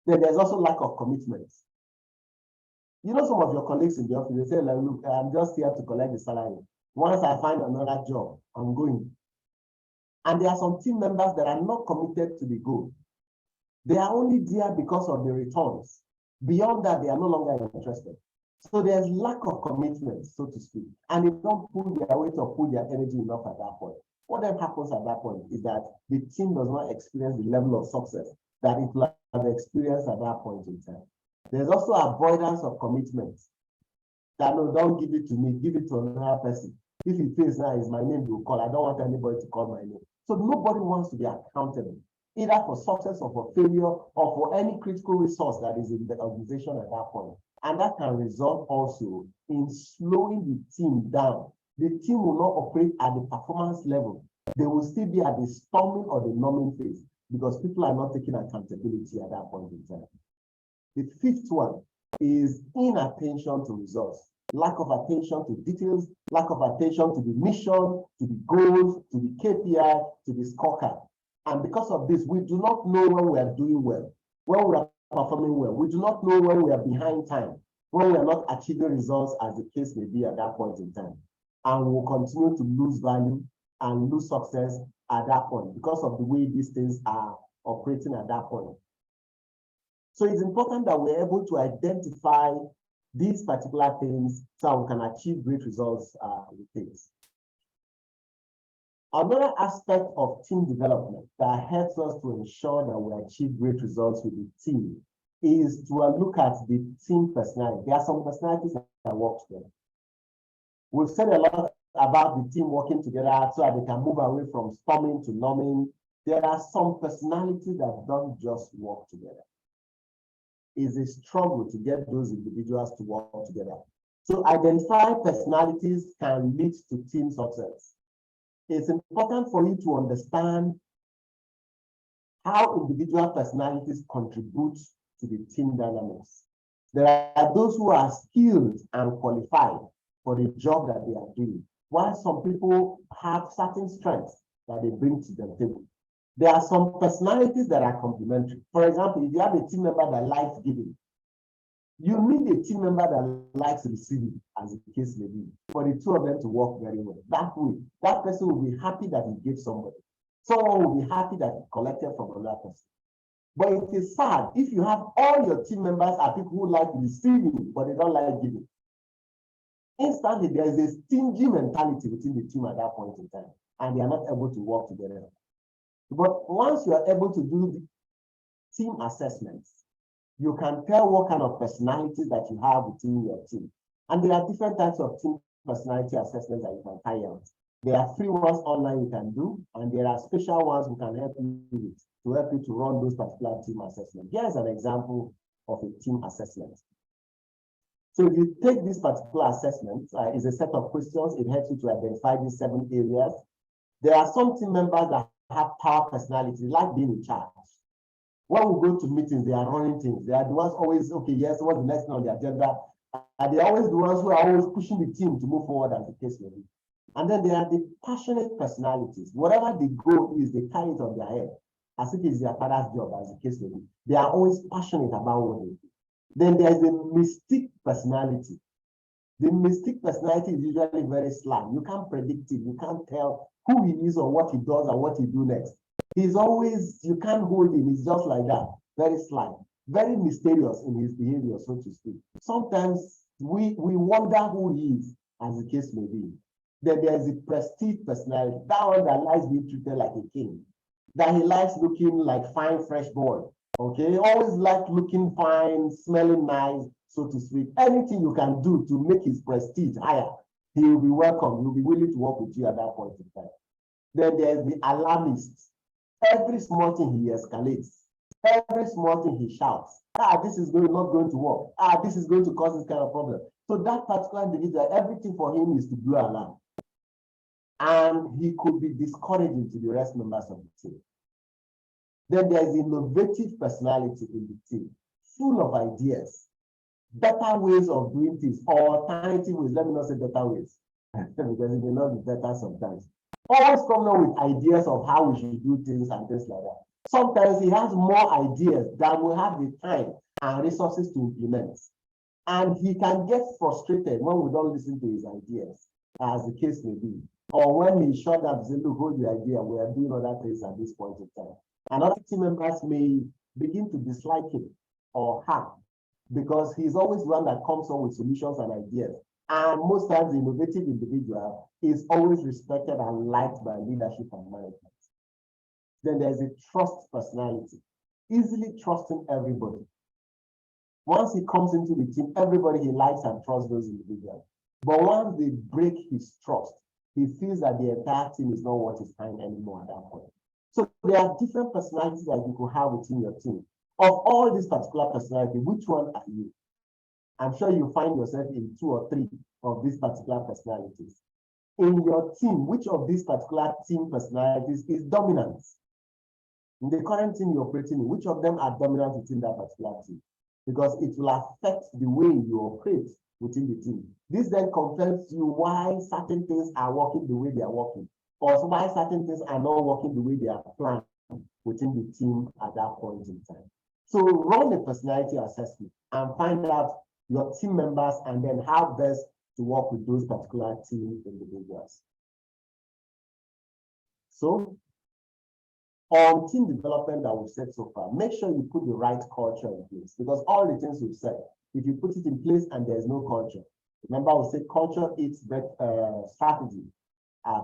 Then there's also lack of commitment. You know, some of your colleagues in the office, they say, like, look, I'm just here to collect the salary. Once I find another job, I'm going. And there are some team members that are not committed to the goal. They are only there because of the returns. Beyond that, they are no longer interested. So there's lack of commitment, so to speak. And they don't pull their weight or pull their energy enough at that point. What then happens at that point is that the team does not experience the level of success that it will have experienced at that point in time. There's also avoidance of commitment. That no, don't give it to me, give it to another person. If it feels now is my name, will call. I don't want anybody to call my name. So nobody wants to be accountable, either for success or for failure or for any critical resource that is in the organization at that point. And that can result also in slowing the team down. The team will not operate at the performance level. They will still be at the storming or the numbing phase because people are not taking accountability at that point in time. The fifth one is inattention to results. Lack of attention to details, lack of attention to the mission, to the goals, to the KPI, to the scorecard. And because of this, we do not know when we are doing well, when we are performing well. We do not know when we are behind time, when we are not achieving results as the case may be at that point in time. And we'll continue to lose value and lose success at that point because of the way these things are operating at that point. So it's important that we're able to identify these particular things so we can achieve great results with things. Another aspect of team development that helps us to ensure that we achieve great results with the team is to look at the team personality. There are some personalities that work together. We've said a lot about the team working together so that they can move away from storming to numbing. There are some personalities that don't just work together. It's a struggle to get those individuals to work together. So identifying personalities can lead to team success. It's important for you to understand how individual personalities contribute to the team dynamics. There are those who are skilled and qualified for the job that they are doing, while some people have certain strengths that they bring to the table. There are some personalities that are complementary. For example, if you have a team member that likes giving, you need a team member that likes receiving, as the case may be, for the two of them to work very well. That way, that person will be happy that he gave somebody. Someone will be happy that he collected from another person. But it is sad if you have all your team members are people who like receiving, but they don't like giving. Instantly, there is a stingy mentality within the team at that point in time, and they are not able to work together. But once you are able to do the team assessments, you can tell what kind of personalities that you have within your team. And there are different types of team personality assessments that you can carry out. There are free ones online you can do, and there are special ones we can help you with to help you to run those particular team assessments. Here's an example of a team assessment. So if you take this particular assessment, it's a set of questions. It helps you to identify these 7 areas. There are some team members that have power personality, like being in charge. When we go to meetings, they are running things. They are the ones always, okay, yes, what's the next thing on the agenda? And they're always the ones who are always pushing the team to move forward as the case may be. And then there are the passionate personalities. Whatever the goal is, they carry it on their head, as if it's their father's job, as the case may be. They are always passionate about what they do. Then there's the mystic personality. The mystic personality is usually very sly. You can't predict it. You can't tell who he is or what he does and what he do next. He's always, you can't hold him. He's just like that, very sly, very mysterious in his behavior, so to speak. Sometimes we wonder who he is, as the case may be. Then there's the prestige personality, that one that likes being treated like a king, that he likes looking like fine, fresh boy. Okay, always like looking fine, smelling nice, so to speak. Anything you can do to make his prestige higher, he will be welcome. He'll be willing to work with you at that point in time. Then there's the alarmist. Every small thing he escalates. Every small thing he shouts. This is not going to work. This is going to cause this kind of problem. So that particular individual, everything for him is to blow alarm. And he could be discouraging to the rest members of the team. Then there's innovative personality in the team, full of ideas, better ways of doing things, or alternative ways. Let me not say better ways, because it may not be better sometimes. Always come up with ideas of how we should do things and things like that. Sometimes he has more ideas than we have the time and resources to implement. And he can get frustrated when we don't listen to his ideas, as the case may be. Or when he shut up and say, look, hold the idea, we are doing other things at this point in time. And other team members may begin to dislike him or her because he's always one that comes up with solutions and ideas. And most times the innovative individual is always respected and liked by leadership and management. Then there's a trust personality, easily trusting everybody. Once he comes into the team, everybody he likes and trusts those individuals. But once they break his trust, he feels that the entire team is not worth his time anymore at that point. So there are different personalities that you could have within your team. Of all these particular personalities, which one are you? I'm sure you find yourself in 2 or 3 of these particular personalities. In your team, which of these particular team personalities is dominant? In the current team you're operating in, which of them are dominant within that particular team? Because it will affect the way you operate within the team. This then confirms you why certain things are working the way they are working, or why certain things are not working the way they are planned within the team at that point in time. So run a personality assessment and find out your team members and then how best to work with those particular team individuals. So on team development that we've said so far, make sure you put the right culture in place, because all the things we've said, if you put it in place and there's no culture, remember we say culture eats strategy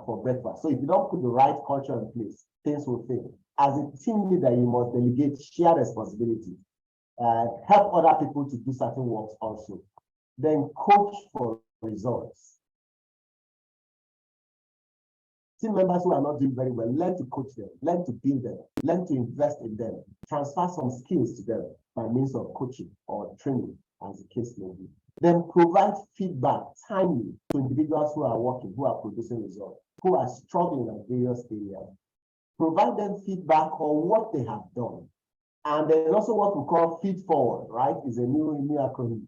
for breakfast. So if you don't put the right culture in place, things will fail. As a team leader, you must delegate share responsibility, help other people to do certain works also. Then coach for results. Team members who are not doing very well, learn to coach them, learn to build them, learn to invest in them, transfer some skills to them by means of coaching or training, as the case may be. Then provide feedback timely to individuals who are working, who are producing results, who are struggling in various areas. Provide them feedback on what they have done. And there's also what we call feed forward, right? It's a new acronym.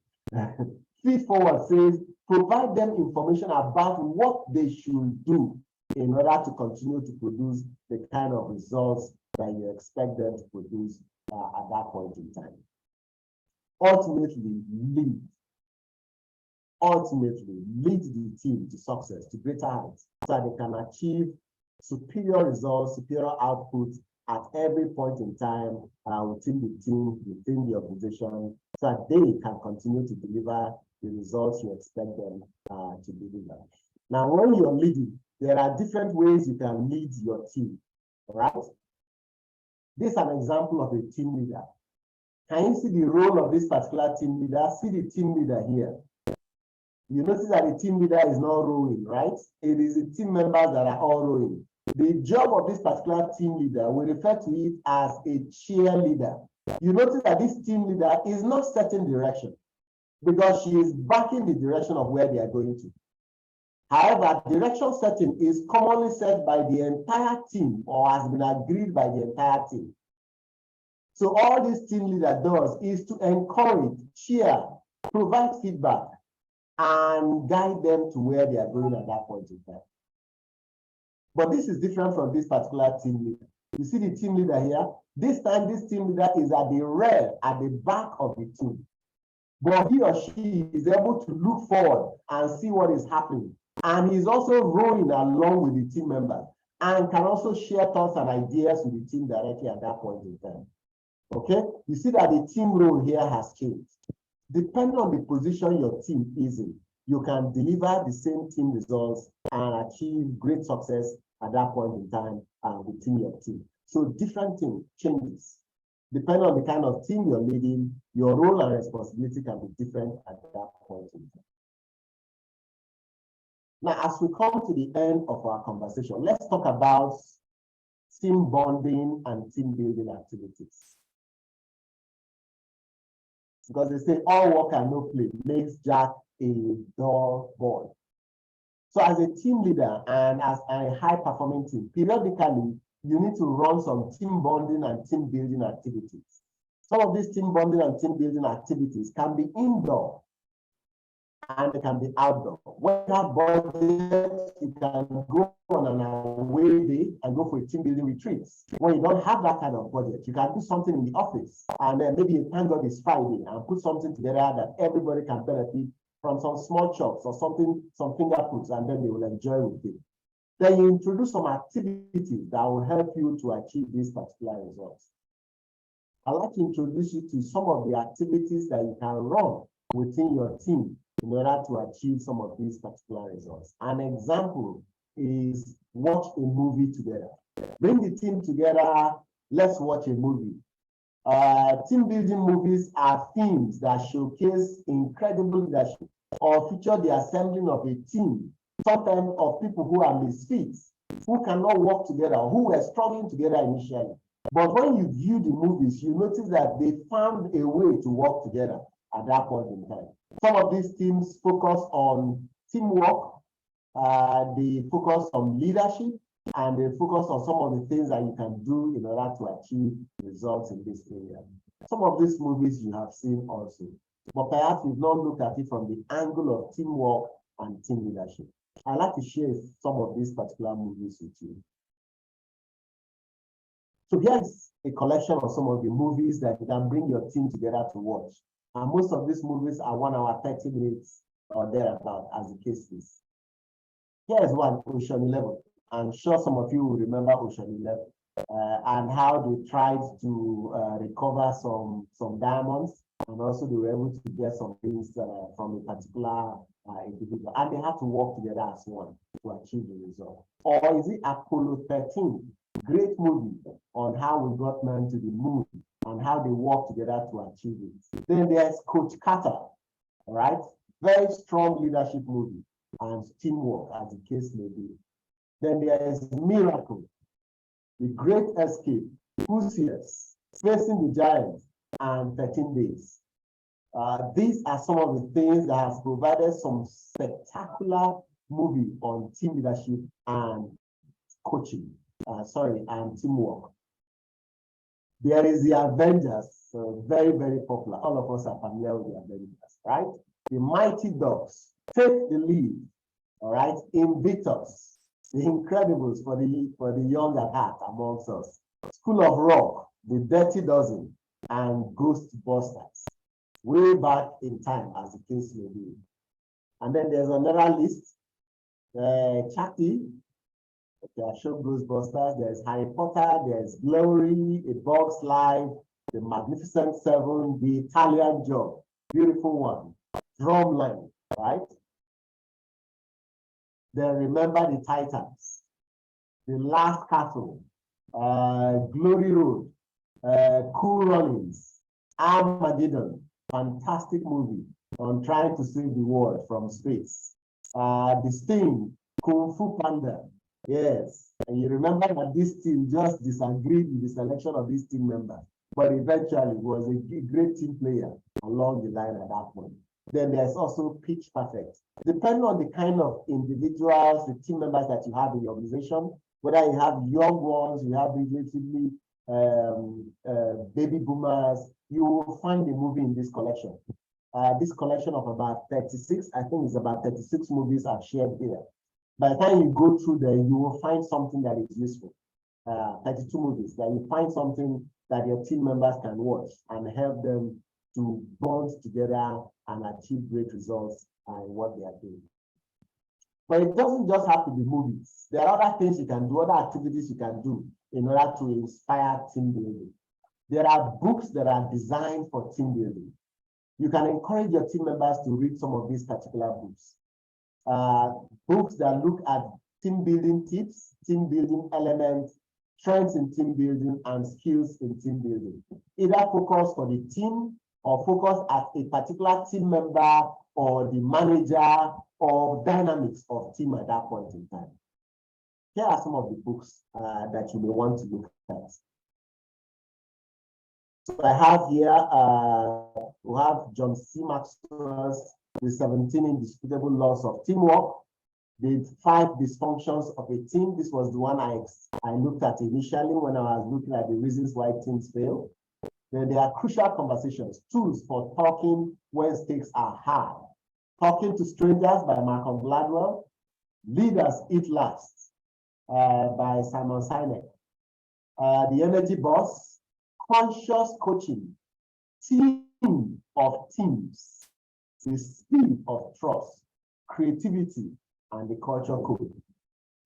Feed forward says provide them information about what they should do in order to continue to produce the kind of results that you expect them to produce at that point in time. Ultimately, lead the team to success, to greater heights, so that they can achieve superior results, superior outputs at every point in time within the team, within the organization, so that they can continue to deliver the results you expect them to deliver. Now, when you're leading, there are different ways you can lead your team, right? This is an example of a team leader. Can you see the role of this particular team leader? See the team leader here. You notice that the team leader is not rowing, right? It is the team members that are all rowing. The job of this particular team leader, we refer to it as a cheerleader. You notice that this team leader is not setting direction because she is backing the direction of where they are going to. However, direction setting is commonly set by the entire team or has been agreed by the entire team. So all this team leader does is to encourage, cheer, provide feedback, and guide them to where they are going at that point in time. But this is different from this particular team leader. You see the team leader here? This time, this team leader is at the rear, at the back of the team. But he or she is able to look forward and see what is happening. And he's also rowing along with the team members and can also share thoughts and ideas with the team directly at that point in time. Okay, you see that the team role here has changed. Depending on the position your team is in, you can deliver the same team results and achieve great success at that point in time within your team. So different team changes. Depending on the kind of team you're leading, your role and responsibility can be different at that point in time. Now, as we come to the end of our conversation, let's talk about team bonding and team building activities. Because they say all work and no play makes Jack a dull boy. So as a team leader and as a high-performing team, periodically, you need to run some team bonding and team building activities. Some of these team bonding and team building activities can be indoor and they can be outdoor. When you have budget, you can go on an away day and go for a team building retreat. When you don't have that kind of budget, you can do something in the office and then maybe thank God it's Friday and put something together that everybody can benefit from, some small chops or something, some finger foods, and then they will enjoy with it. Then you introduce some activities that will help you to achieve these particular results. I'd like to introduce you to some of the activities that you can run within your team in order to achieve some of these particular results. An example is watch a movie together. Bring the team together, let's watch a movie. Team building movies are themes that showcase incredible leadership or feature the assembling of a team, sometimes of people who are misfits, who cannot work together, who were struggling together initially. But when you view the movies, you notice that they found a way to work together at that point in time. Some of these teams focus on teamwork, they focus on leadership, and they focus on some of the things that you can do in order to achieve results in this area. Some of these movies you have seen also, but perhaps you've not looked at it from the angle of teamwork and team leadership. I'd like to share some of these particular movies with you. So here's a collection of some of the movies that you can bring your team together to watch. And most of these movies are 1 hour, 30 minutes or thereabout, as the case is. Here's one, Ocean 11. I'm sure some of you will remember Ocean 11 and how they tried to recover some diamonds, and also they were able to get some things from a particular individual, and they had to work together as one to achieve the result. Or is it Apollo 13? Great movie on how we got men to the moon and how they work together to achieve it. Then there's Coach Carter, all right? Very strong leadership movie and teamwork, as the case may be. Then there is Miracle, The Great Escape, Lucius, Facing the Giants, and 13 Days. These are some of the things that has provided some spectacular movie on team leadership and coaching, and teamwork. There is the Avengers, very, very popular. All of us are familiar with the Avengers, right? The Mighty Ducks, Take the Lead, all right? Invictus, The Incredibles for the young at heart amongst us, School of Rock, The Dirty Dozen, and Ghostbusters, way back in time, as the case may be. And then there's another list, Chucky, okay, I showed Ghostbusters, there's Harry Potter, there's Glory, A Bug's Life, The Magnificent Seven, The Italian Job, beautiful one, Drumline, right? Then Remember the Titans, The Last Castle, Glory Road, Cool Runnings, Armageddon, fantastic movie on trying to save the world from space. The Sting, Kung Fu Panda, yes. And you remember that this team just disagreed with the selection of this team member, but eventually was a great team player along the line at that point. Then there's also Pitch Perfect. Depending on the kind of individuals, the team members that you have in your organization, whether you have young ones, you have relatively baby boomers, you will find a movie in this collection. This collection of about 36, I think it's about 36 movies I've shared here. By the time you go through there, you will find something that is useful. 32 movies, that you find something that your team members can watch and help them to bond together and achieve great results in what they are doing. But it doesn't just have to be movies. There are other things you can do, other activities you can do in order to inspire team building. There are books that are designed for team building. You can encourage your team members to read some of these particular books. Books that look at team building tips, team building elements, trends in team building, and skills in team building. Either focus for the team or focus at a particular team member or the manager or dynamics of team at that point in time. Here are some of the books that you may want to look at. So I have here, we have John C. Maxwell's The 17 Indisputable Laws of Teamwork, the 5 dysfunctions of a team. This was the one I looked at initially when I was looking at the reasons why teams fail. Then there are crucial conversations, tools for talking when stakes are high. Talking to Strangers by Malcolm Gladwell. Leaders Eat Last by Simon Sinek. The Energy Boss. Conscious Coaching. Team of Teams. The Speed of Trust. Creativity and the Culture Code.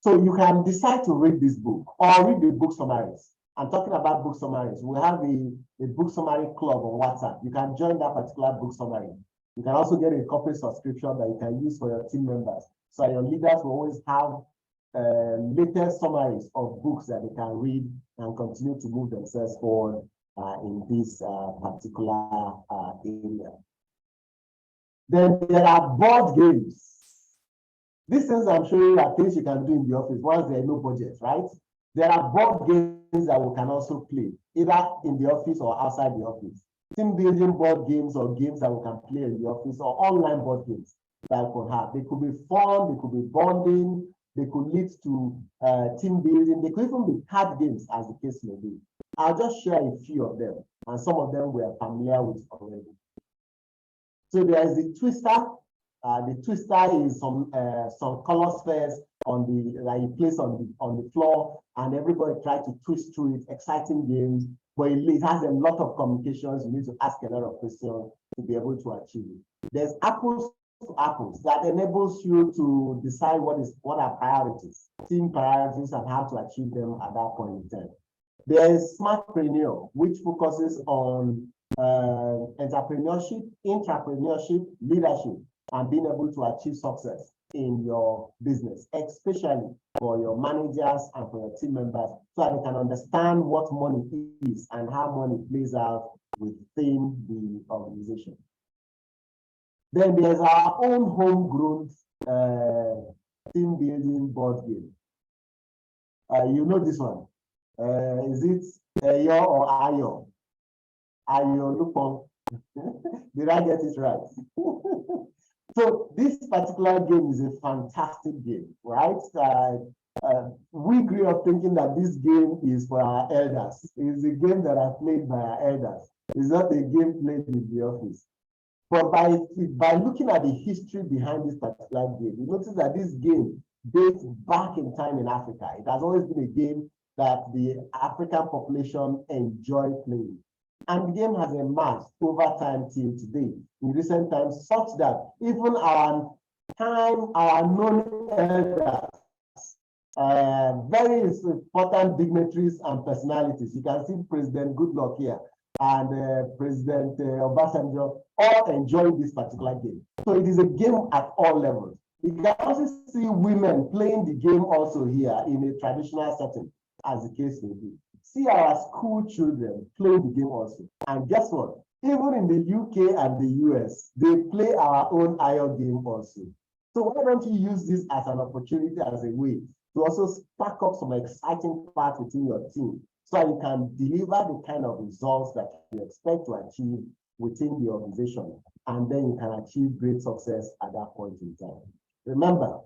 So you can decide to read this book or read the book summaries. I'm talking about book summaries. We have a book summary club on WhatsApp. You can join that particular book summary. You can also get a corporate subscription that you can use for your team members. So your leaders will always have latest summaries of books that they can read and continue to move themselves forward in this particular area. Then there are board games. These things I'm showing you are things you can do in the office once there is no budget, right? There are board games that we can also play, either in the office or outside the office. Team building board games or games that we can play in the office or online board games that we could have. They could be fun, they could be bonding, they could lead to team building, they could even be card games as the case may be. I'll just share a few of them, and some of them we are familiar with already. So there is the Twister. The Twister is some color spheres on the that you place on the floor, and everybody try to twist through it. Exciting games, but it has a lot of communications. You need to ask a lot of questions to be able to achieve it. There's Apples to Apples that enables you to decide what are priorities, team priorities, and how to achieve them at that point in time. There is Smartpreneur, which focuses on entrepreneurship, intrapreneurship, leadership, and being able to achieve success in your business, especially for your managers and for your team members, so that they can understand what money is and how money plays out within the organization. Then there's our own homegrown team building board game. You know this one. Is it Ayo or Ayo? Ayo Lupon. Did I get it right? So this particular game is a fantastic game, right? We grew up thinking that this game is for our elders. It's a game that are played by our elders. It's not a game played in the office. But by looking at the history behind this particular game, you notice that this game dates back in time in Africa. It has always been a game that the African population enjoy playing. And the game has emerged over time till today, in recent times, such that even our known elders, very important dignitaries and personalities. You can see President Goodluck here and President Obasanjo all enjoy this particular game. So it is a game at all levels. You can also see women playing the game also here in a traditional setting, as the case may be. See our school children play the game also. And guess what? Even in the UK and the US, they play our own IO game also. So why don't you use this as an opportunity, as a way to also spark up some exciting part within your team, so you can deliver the kind of results that you expect to achieve within the organization, and then you can achieve great success at that point in time. Remember,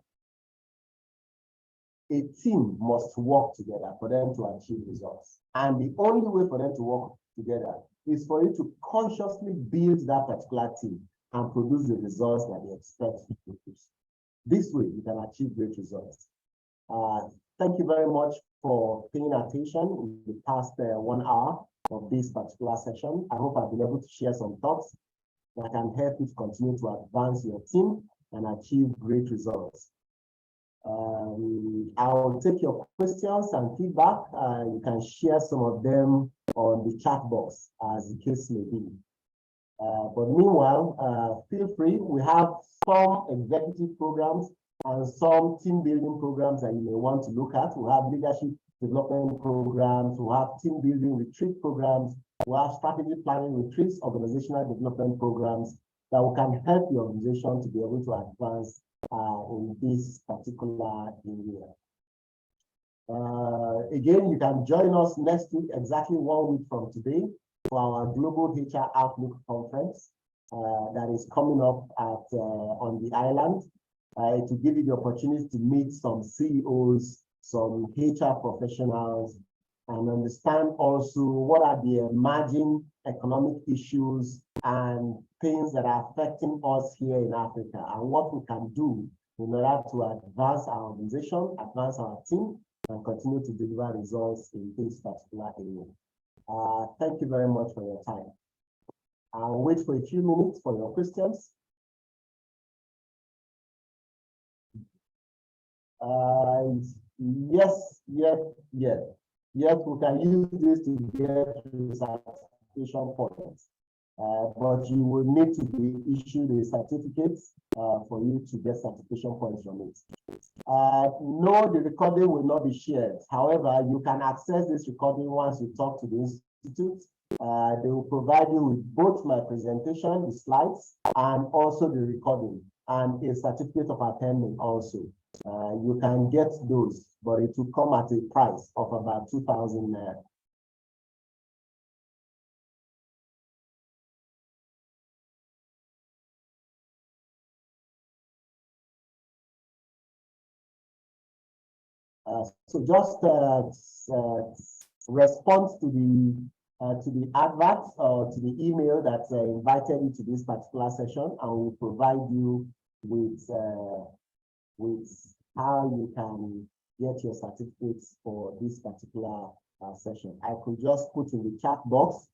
a team must work together for them to achieve results. And the only way for them to work together is for you to consciously build that particular team and produce the results that they expect to produce. This way, you can achieve great results. Thank you very much for for paying attention in the past 1 hour of this particular session. I hope I've been able to share some thoughts that can help you to continue to advance your team and achieve great results. I'll take your questions and feedback. You can share some of them on the chat box as the case may be. But meanwhile, feel free. We have some executive programs and some team building programs that you may want to look at. We have leadership development programs, we have team building retreat programs, we have strategy planning retreats, organizational development programs that can help your organization to be able to advance in this particular area. Again, you can join us next week, exactly 1 week from today, for our Global HR Outlook Conference that is coming up at on the island. To give you the opportunity to meet some CEOs, some HR professionals, and understand also what are the emerging economic issues and things that are affecting us here in Africa, and what we can do in order to advance our organization, advance our team, and continue to deliver results in this particular area. Thank you very much for your time. I'll wait for a few minutes for your questions. Yes, we can use this to get to certification points, but you will need to be issued a certificate for you to get certification points from it. No, the recording will not be shared. However, you can access this recording once you talk to the institute. They will provide you with both my presentation, the slides, and also the recording, and a certificate of attending also. You can get those, but it will come at a price of about 2,000 naira. So just respond to the advert or to the email that invited you to this particular session, and we'll provide you with how you can get your certificates for this particular session. I could just put in the chat box,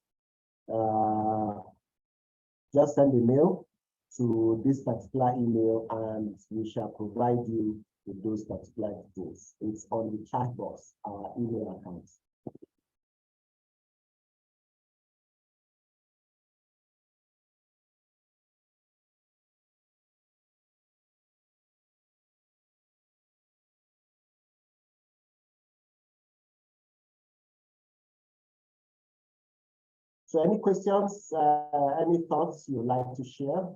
just send a mail to this particular email, and we shall provide you with those particular details. It's on the chat box, our email account. So any questions, any thoughts you'd like to share?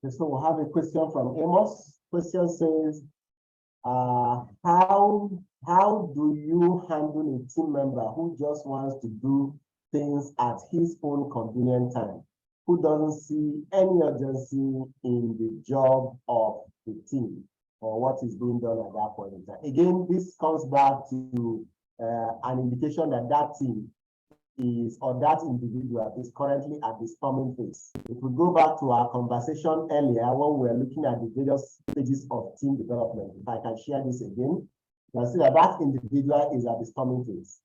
Okay, so we'll have a question from Amos. Question says, how do you handle a team member who just wants to do things at his own convenient time, who doesn't see any urgency in the job of the team or what is being done at that point in time? Again, this comes back to an indication that that team is, or that individual is currently at the storming phase. If we go back to our conversation earlier when we were looking at the various stages of team development, if I can share this again, you can see that that individual is at the storming phase.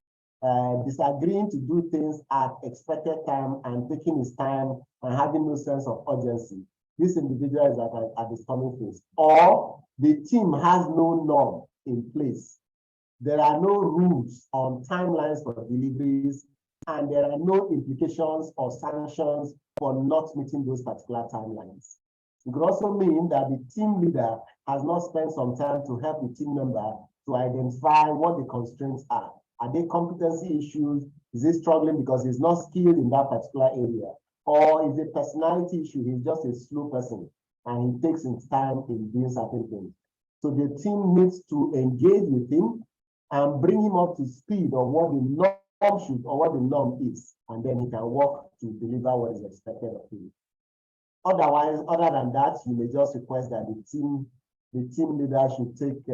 Disagreeing to do things at expected time and taking his time and having no sense of urgency. This individual is at the storming phase. Or the team has no norm in place. There are no rules on timelines for deliveries, and there are no implications or sanctions for not meeting those particular timelines. It could also mean that the team leader has not spent some time to help the team member to identify what the constraints are. Are they competency issues? Is he struggling because he's not skilled in that particular area? Or is it a personality issue? He's just a slow person and he takes his time in doing certain things. So the team needs to engage with him and bring him up to speed of what the norm should or what the norm is, and then he can work to deliver what is expected of him. Otherwise, other than that, you may just request that the team leader should take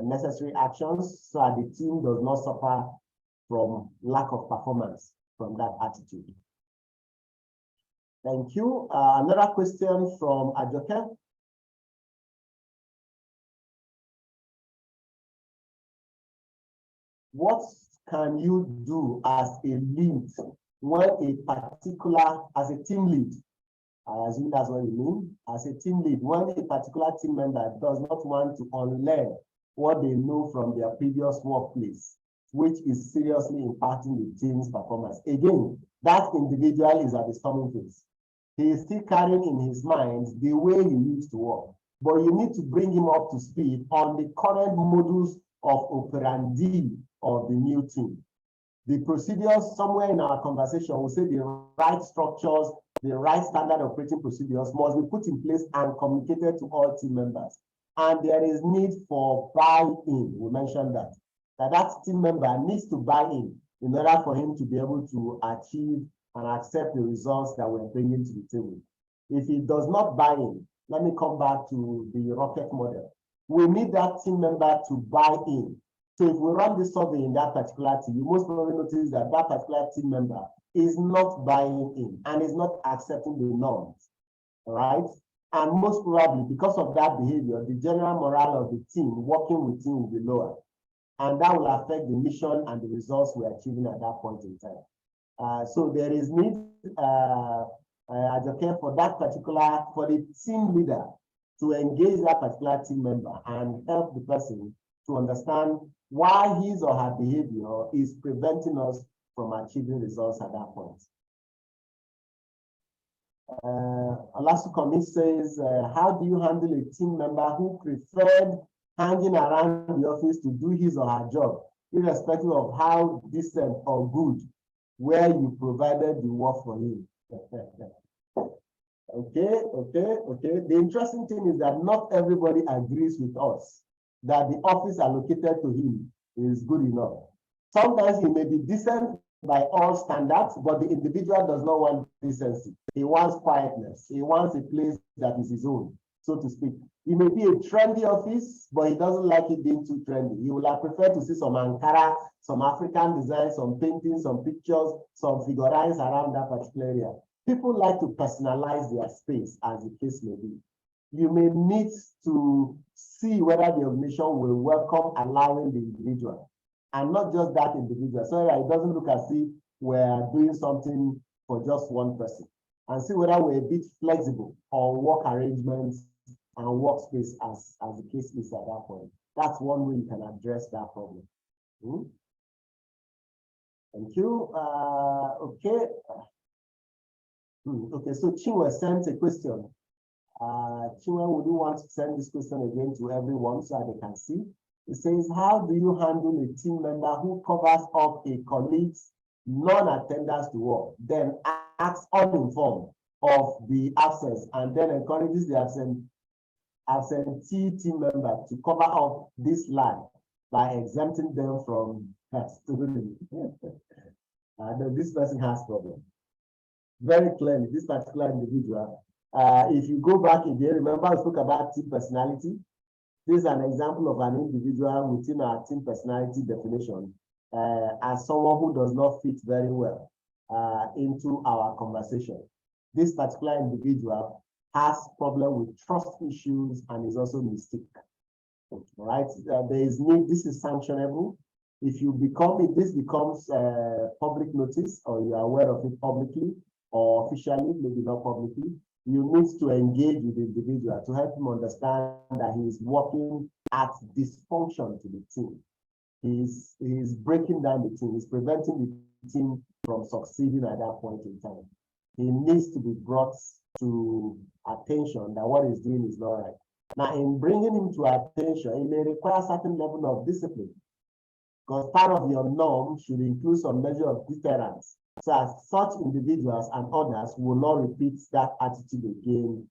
necessary actions so that the team does not suffer from lack of performance from that attitude. Thank you. Another question from Ajoke. What can you do as a lead when as a team lead, I assume that's what you mean, as a team lead, when a particular team member does not want to unlearn what they know from their previous workplace, which is seriously impacting the team's performance? Again, that individual is at the storming phase. He is still carrying in his mind the way he used to work, but you need to bring him up to speed on the current modus of operandi of the new team. The procedures, somewhere in our conversation, we say the right structures, the right standard operating procedures must be put in place and communicated to all team members. And there is need for buy-in. We mentioned that that team member needs to buy in order for him to be able to achieve and accept the results that we're bringing to the table. If he does not buy in, let me come back to the rocket model. We need that team member to buy in. So if we run this survey in that particular team, you most probably notice that that particular team member is not buying in and is not accepting the norms, right? And most probably because of that behavior, the general morale of the team, working with team will be lower. And that will affect the mission and the results we're achieving at that point in time. So there is need, for that particular, for the team leader to engage that particular team member and help the person to understand why his or her behavior is preventing us from achieving results at that point. Olasukomi says, how do you handle a team member who preferred hanging around the office to do his or her job, irrespective of how decent or good where you provided the work for him? Okay. The interesting thing is that not everybody agrees with us that the office allocated to him is good enough. Sometimes he may be decent by all standards, but the individual does not want decency. He wants quietness. He wants a place that is his own, so to speak. It may be a trendy office, but he doesn't like it being too trendy. He would have preferred to see some Ankara, some African design, some paintings, some pictures, some figurines around that particular area. People like to personalize their space, as the case may be. You may need to see whether the organization will welcome allowing the individual, and not just that individual, so that it doesn't look as if we're doing something for just one person, and see whether we're a bit flexible on work arrangements and workspace as the case is at that point. That's one way you can address that problem. Thank you. Okay. Okay, so Chinwe sent a question. Chinwe, would you want to send this question again to everyone so that they can see? It says, how do you handle a team member who covers up a colleague's non-attendance to work, then acts uninformed of the absence, and then encourages the absentee team member to cover up this lie by exempting them from student? This person has problem. Very clearly, this particular individual, if you go back again, remember I spoke about team personality. This is an example of an individual within our team personality definition as someone who does not fit very well into our conversation. This particular individual has problem with trust issues and is also mystic. Right? There is need. This is sanctionable. If you this becomes public notice, or you are aware of it publicly or officially, maybe not publicly, you need to engage with the individual to help him understand that he is working at dysfunction to the team. He's breaking down the team. He's preventing the team from succeeding at that point in time. He needs to be brought to attention that what he's doing is not right. Now, in bringing him to attention, it may require a certain level of discipline, because part of your norm should include some measure of deterrence, so as such individuals and others will not repeat that attitude again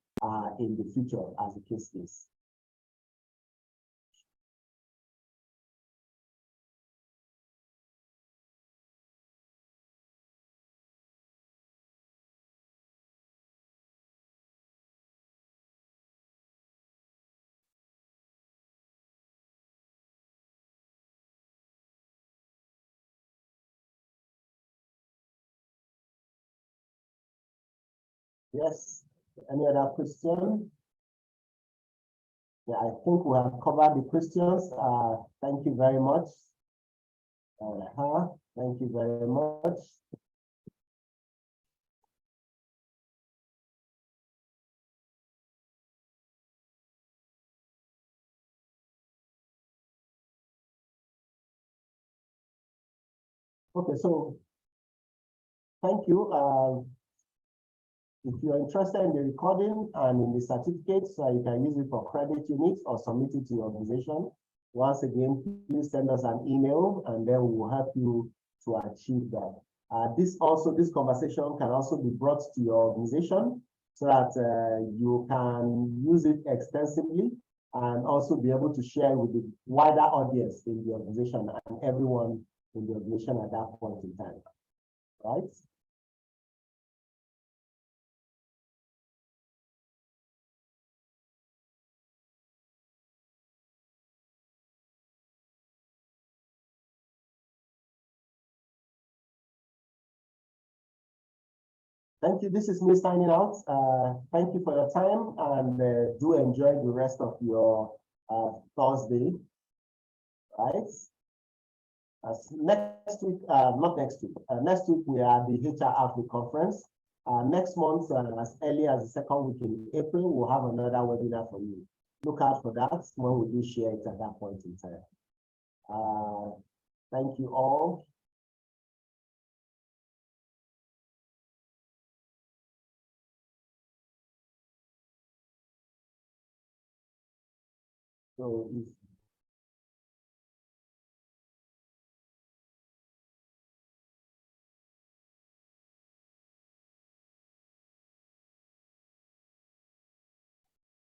in the future, as the case is. Yes. Any other question? Yeah, I think we have covered the questions. Thank you very much. Thank you very much. Okay, so thank you. If you're interested in the recording and in the certificate, so you can use it for credit units or submit it to your organization. Once again, please send us an email and then we will help you to achieve that. This conversation can also be brought to your organization so that you can use it extensively and also be able to share with the wider audience in the organization and everyone in the organization at that point in time, right? Thank you. This is me signing out. Thank you for your time and do enjoy the rest of your Thursday, right? Next week, not next week, next week we are the HR Outlook Conference. Next month, as early as the second week in April, we'll have another webinar for you. Look out for that when we do share it at that point in time. Thank you all. So if